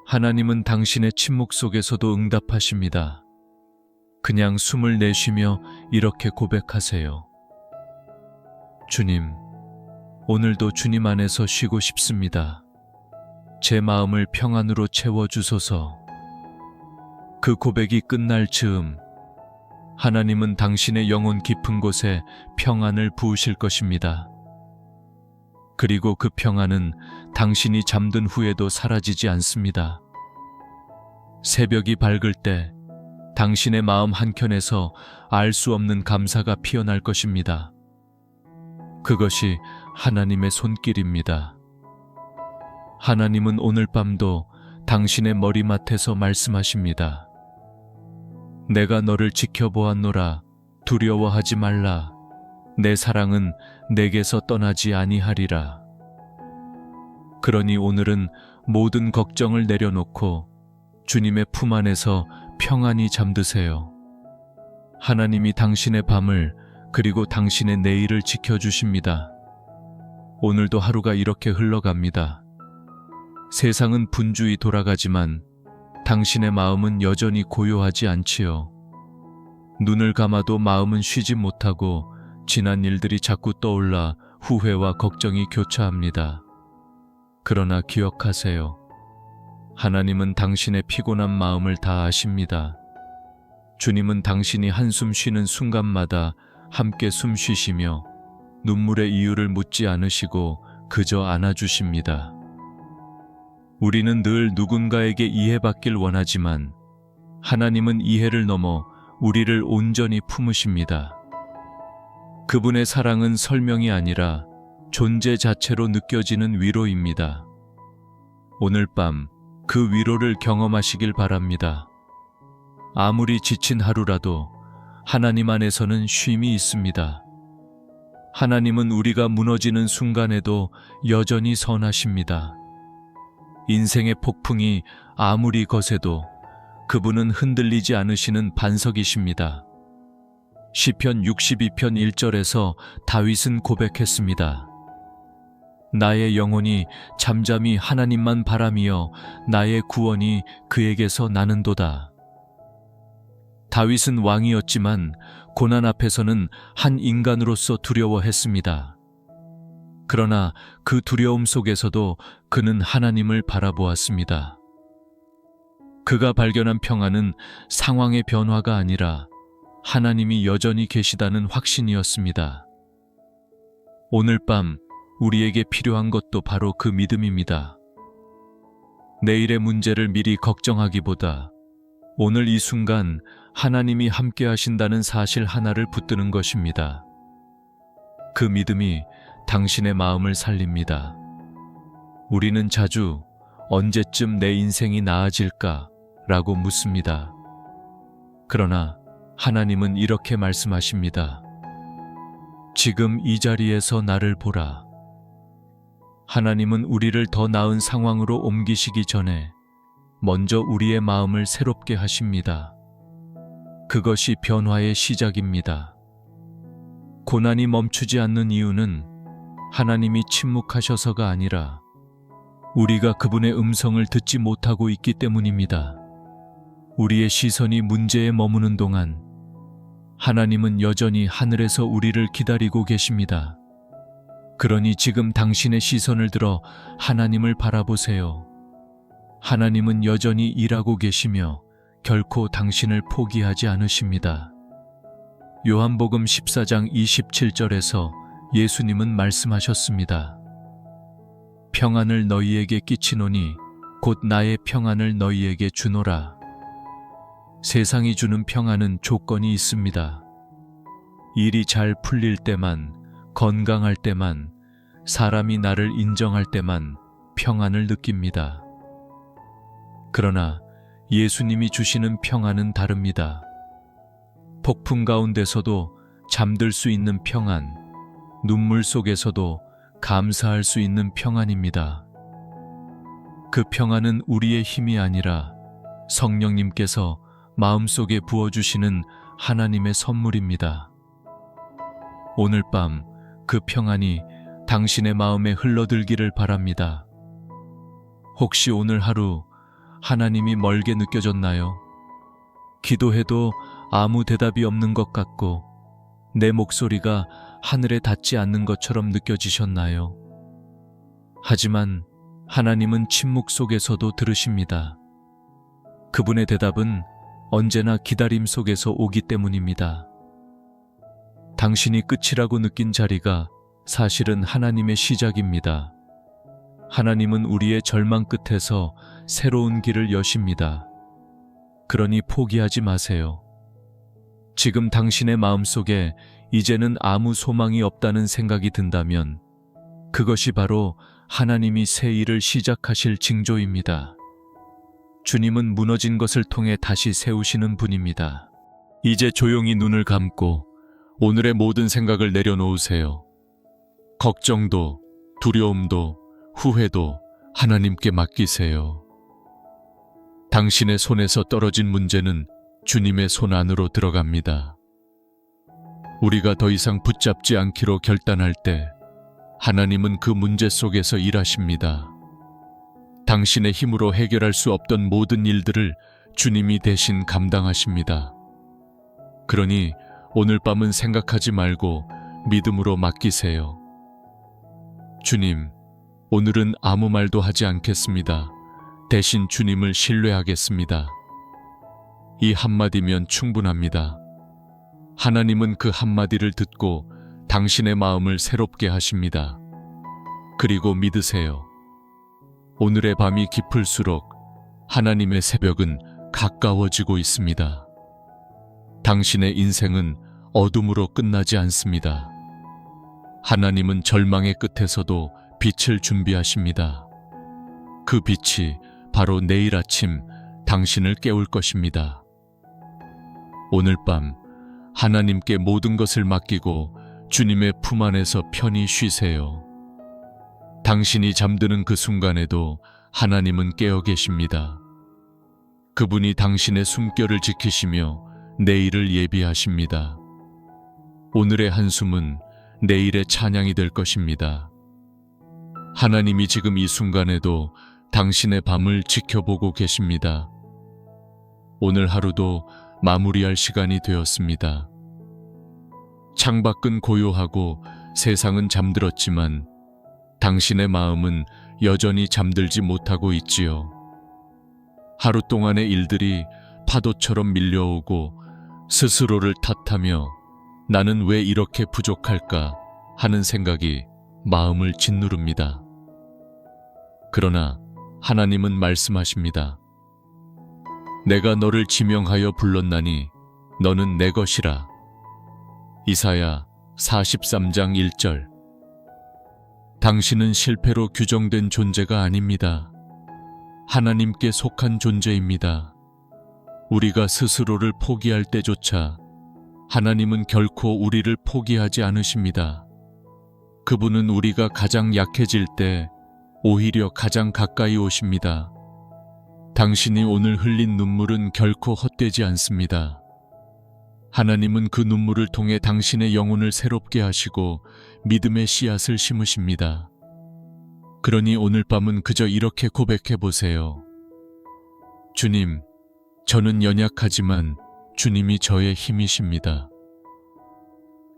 하나님은 당신의 침묵 속에서도 응답하십니다. 그냥 숨을 내쉬며 이렇게 고백하세요. 주님, 오늘도 주님 안에서 쉬고 싶습니다. 제 마음을 평안으로 채워주소서. 그 고백이 끝날 즈음 하나님은 당신의 영혼 깊은 곳에 평안을 부으실 것입니다. 그리고 그 평안은 당신이 잠든 후에도 사라지지 않습니다. 새벽이 밝을 때 당신의 마음 한켠에서 알 수 없는 감사가 피어날 것입니다. 그것이 하나님의 손길입니다. 하나님은 오늘 밤도 당신의 머리맡에서 말씀하십니다. 내가 너를 지켜보았노라. 두려워하지 말라. 내 사랑은 내게서 떠나지 아니하리라. 그러니 오늘은 모든 걱정을 내려놓고 주님의 품 안에서 평안히 잠드세요. 하나님이 당신의 밤을 그리고 당신의 내일을 지켜주십니다. 오늘도 하루가 이렇게 흘러갑니다. 세상은 분주히 돌아가지만 당신의 마음은 여전히 고요하지 않지요. 눈을 감아도 마음은 쉬지 못하고 지난 일들이 자꾸 떠올라 후회와 걱정이 교차합니다. 그러나 기억하세요. 하나님은 당신의 피곤한 마음을 다 아십니다. 주님은 당신이 한숨 쉬는 순간마다 함께 숨 쉬시며 눈물의 이유를 묻지 않으시고 그저 안아주십니다. 우리는 늘 누군가에게 이해받길 원하지만 하나님은 이해를 넘어 우리를 온전히 품으십니다. 그분의 사랑은 설명이 아니라 존재 자체로 느껴지는 위로입니다. 오늘 밤 그 위로를 경험하시길 바랍니다. 아무리 지친 하루라도 하나님 안에서는 쉼이 있습니다. 하나님은 우리가 무너지는 순간에도 여전히 선하십니다. 인생의 폭풍이 아무리 거세도 그분은 흔들리지 않으시는 반석이십니다. 시편 62편 1절에서 다윗은 고백했습니다. 나의 영혼이 잠잠히 하나님만 바라며 나의 구원이 그에게서 나는도다. 다윗은 왕이었지만 고난 앞에서는 한 인간으로서 두려워했습니다. 그러나 그 두려움 속에서도 그는 하나님을 바라보았습니다. 그가 발견한 평안은 상황의 변화가 아니라 하나님이 여전히 계시다는 확신이었습니다. 오늘 밤 우리에게 필요한 것도 바로 그 믿음입니다. 내일의 문제를 미리 걱정하기보다 오늘 이 순간 하나님이 함께 하신다는 사실 하나를 붙드는 것입니다. 그 믿음이 당신의 마음을 살립니다. 우리는 자주 언제쯤 내 인생이 나아질까? 라고 묻습니다. 그러나 하나님은 이렇게 말씀하십니다. 지금 이 자리에서 나를 보라. 하나님은 우리를 더 나은 상황으로 옮기시기 전에 먼저 우리의 마음을 새롭게 하십니다. 그것이 변화의 시작입니다. 고난이 멈추지 않는 이유는 하나님이 침묵하셔서가 아니라 우리가 그분의 음성을 듣지 못하고 있기 때문입니다. 우리의 시선이 문제에 머무는 동안 하나님은 여전히 하늘에서 우리를 기다리고 계십니다. 그러니 지금 당신의 시선을 들어 하나님을 바라보세요. 하나님은 여전히 일하고 계시며 결코 당신을 포기하지 않으십니다. 요한복음 14장 27절에서 예수님은 말씀하셨습니다. 평안을 너희에게 끼치노니 곧 나의 평안을 너희에게 주노라. 세상이 주는 평안은 조건이 있습니다. 일이 잘 풀릴 때만, 건강할 때만, 사람이 나를 인정할 때만 평안을 느낍니다. 그러나 예수님이 주시는 평안은 다릅니다. 폭풍 가운데서도 잠들 수 있는 평안, 눈물 속에서도 감사할 수 있는 평안입니다. 그 평안은 우리의 힘이 아니라 성령님께서 마음속에 부어주시는 하나님의 선물입니다. 오늘 밤 그 평안이 당신의 마음에 흘러들기를 바랍니다. 혹시 오늘 하루 하나님이 멀게 느껴졌나요? 기도해도 아무 대답이 없는 것 같고 내 목소리가 하늘에 닿지 않는 것처럼 느껴지셨나요? 하지만 하나님은 침묵 속에서도 들으십니다. 그분의 대답은 언제나 기다림 속에서 오기 때문입니다. 당신이 끝이라고 느낀 자리가 사실은 하나님의 시작입니다. 하나님은 우리의 절망 끝에서 새로운 길을 여십니다. 그러니 포기하지 마세요. 지금 당신의 마음속에 이제는 아무 소망이 없다는 생각이 든다면 그것이 바로 하나님이 새 일을 시작하실 징조입니다. 주님은 무너진 것을 통해 다시 세우시는 분입니다. 이제 조용히 눈을 감고 오늘의 모든 생각을 내려놓으세요. 걱정도, 두려움도, 후회도 하나님께 맡기세요. 당신의 손에서 떨어진 문제는 주님의 손 안으로 들어갑니다. 우리가 더 이상 붙잡지 않기로 결단할 때 하나님은 그 문제 속에서 일하십니다. 당신의 힘으로 해결할 수 없던 모든 일들을 주님이 대신 감당하십니다. 그러니 오늘 밤은 생각하지 말고 믿음으로 맡기세요. 주님, 오늘은 아무 말도 하지 않겠습니다. 대신 주님을 신뢰하겠습니다. 이 한마디면 충분합니다. 하나님은 그 한마디를 듣고 당신의 마음을 새롭게 하십니다. 그리고 믿으세요. 오늘의 밤이 깊을수록 하나님의 새벽은 가까워지고 있습니다. 당신의 인생은 어둠으로 끝나지 않습니다. 하나님은 절망의 끝에서도 빛을 준비하십니다. 그 빛이 바로 내일 아침 당신을 깨울 것입니다. 오늘 밤 하나님께 모든 것을 맡기고 주님의 품 안에서 편히 쉬세요. 당신이 잠드는 그 순간에도 하나님은 깨어 계십니다. 그분이 당신의 숨결을 지키시며 내일을 예비하십니다. 오늘의 한숨은 내일의 찬양이 될 것입니다. 하나님이 지금 이 순간에도 당신의 밤을 지켜보고 계십니다. 오늘 하루도 마무리할 시간이 되었습니다. 창밖은 고요하고 세상은 잠들었지만 당신의 마음은 여전히 잠들지 못하고 있지요. 하루 동안의 일들이 파도처럼 밀려오고 스스로를 탓하며 나는 왜 이렇게 부족할까 하는 생각이 마음을 짓누릅니다. 그러나 하나님은 말씀하십니다. 내가 너를 지명하여 불렀나니 너는 내 것이라. 이사야 43장 1절. 당신은 실패로 규정된 존재가 아닙니다. 하나님께 속한 존재입니다. 우리가 스스로를 포기할 때조차 하나님은 결코 우리를 포기하지 않으십니다. 그분은 우리가 가장 약해질 때 오히려 가장 가까이 오십니다. 당신이 오늘 흘린 눈물은 결코 헛되지 않습니다. 하나님은 그 눈물을 통해 당신의 영혼을 새롭게 하시고 믿음의 씨앗을 심으십니다. 그러니 오늘 밤은 그저 이렇게 고백해 보세요. 주님, 저는 연약하지만 주님이 저의 힘이십니다.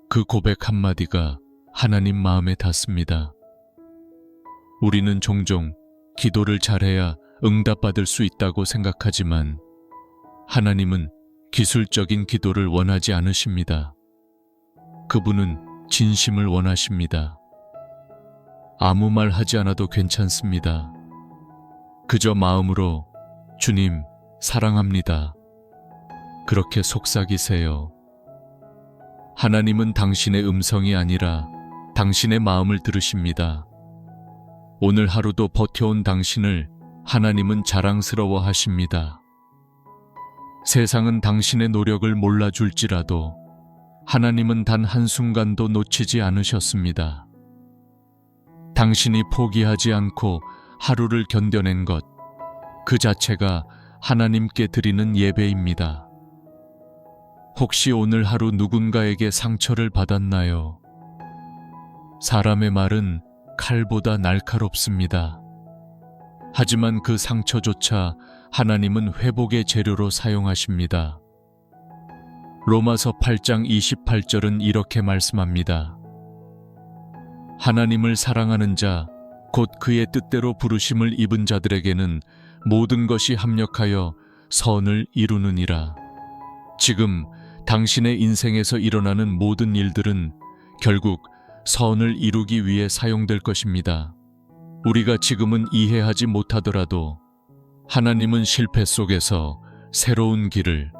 그 고백 한마디가 하나님 마음에 닿습니다. 우리는 종종 기도를 잘해야 응답받을 수 있다고 생각하지만 하나님은 기술적인 기도를 원하지 않으십니다. 그분은 진심을 원하십니다. 아무 말 하지 않아도 괜찮습니다. 그저 마음으로 주님, 사랑합니다. 그렇게 속삭이세요. 하나님은 당신의 음성이 아니라 당신의 마음을 들으십니다. 오늘 하루도 버텨온 당신을 하나님은 자랑스러워 하십니다. 세상은 당신의 노력을 몰라줄지라도 하나님은 단 한순간도 놓치지 않으셨습니다. 당신이 포기하지 않고 하루를 견뎌낸 것, 그 자체가 하나님께 드리는 예배입니다. 혹시 오늘 하루 누군가에게 상처를 받았나요? 사람의 말은 칼보다 날카롭습니다. 하지만 그 상처조차 하나님은 회복의 재료로 사용하십니다. 로마서 8장 28절은 이렇게 말씀합니다. 하나님을 사랑하는 자, 곧 그의 뜻대로 부르심을 입은 자들에게는 모든 것이 합력하여 선을 이루느니라. 지금 당신의 인생에서 일어나는 모든 일들은 결국 선을 이루기 위해 사용될 것입니다. 우리가 지금은 이해하지 못하더라도 하나님은 실패 속에서 새로운 길을,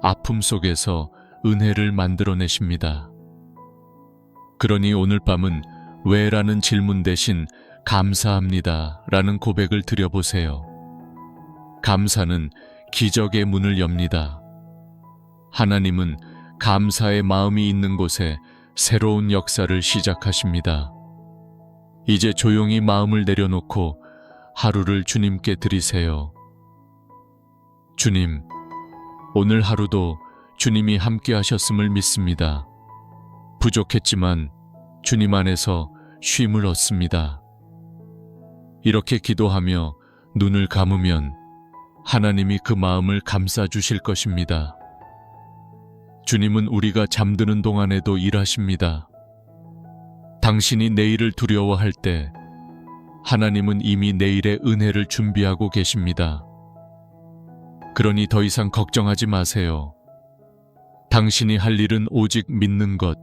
아픔 속에서 은혜를 만들어내십니다. 그러니 오늘 밤은 왜라는 질문 대신 감사합니다 라는 고백을 드려보세요. 감사는 기적의 문을 엽니다. 하나님은 감사의 마음이 있는 곳에 새로운 역사를 시작하십니다. 이제 조용히 마음을 내려놓고 하루를 주님께 드리세요. 주님, 오늘 하루도 주님이 함께 하셨음을 믿습니다. 부족했지만 주님 안에서 쉼을 얻습니다. 이렇게 기도하며 눈을 감으면 하나님이 그 마음을 감싸 주실 것입니다. 주님은 우리가 잠드는 동안에도 일하십니다. 당신이 내일을 두려워할 때 하나님은 이미 내일의 은혜를 준비하고 계십니다. 그러니 더 이상 걱정하지 마세요. 당신이 할 일은 오직 믿는 것,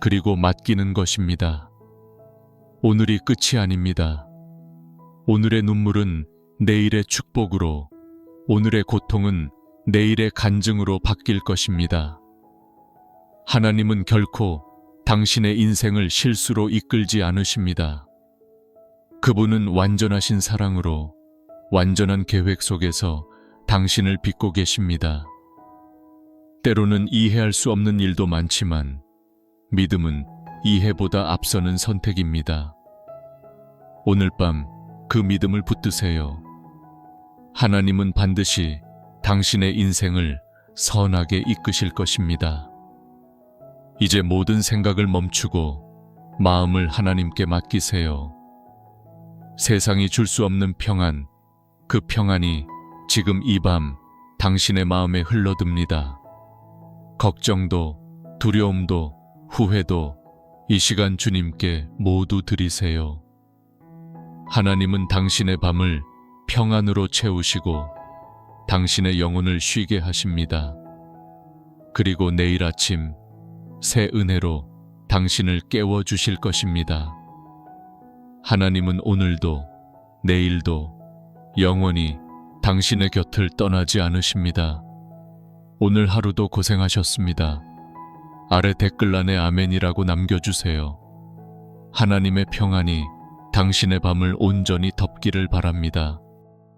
그리고 맡기는 것입니다. 오늘이 끝이 아닙니다. 오늘의 눈물은 내일의 축복으로, 오늘의 고통은 내일의 간증으로 바뀔 것입니다. 하나님은 결코 당신의 인생을 실수로 이끌지 않으십니다. 그분은 완전하신 사랑으로 완전한 계획 속에서 당신을 빚고 계십니다. 때로는 이해할 수 없는 일도 많지만 믿음은 이해보다 앞서는 선택입니다. 오늘 밤 그 믿음을 붙드세요. 하나님은 반드시 당신의 인생을 선하게 이끄실 것입니다. 이제 모든 생각을 멈추고 마음을 하나님께 맡기세요. 세상이 줄 수 없는 평안, 그 평안이 지금 이 밤 당신의 마음에 흘러듭니다. 걱정도, 두려움도, 후회도 이 시간 주님께 모두 드리세요. 하나님은 당신의 밤을 평안으로 채우시고 당신의 영혼을 쉬게 하십니다. 그리고 내일 아침 새 은혜로 당신을 깨워주실 것입니다. 하나님은 오늘도 내일도 영원히 당신의 곁을 떠나지 않으십니다. 오늘 하루도 고생하셨습니다. 아래 댓글란에 아멘이라고 남겨주세요. 하나님의 평안이 당신의 밤을 온전히 덮기를 바랍니다.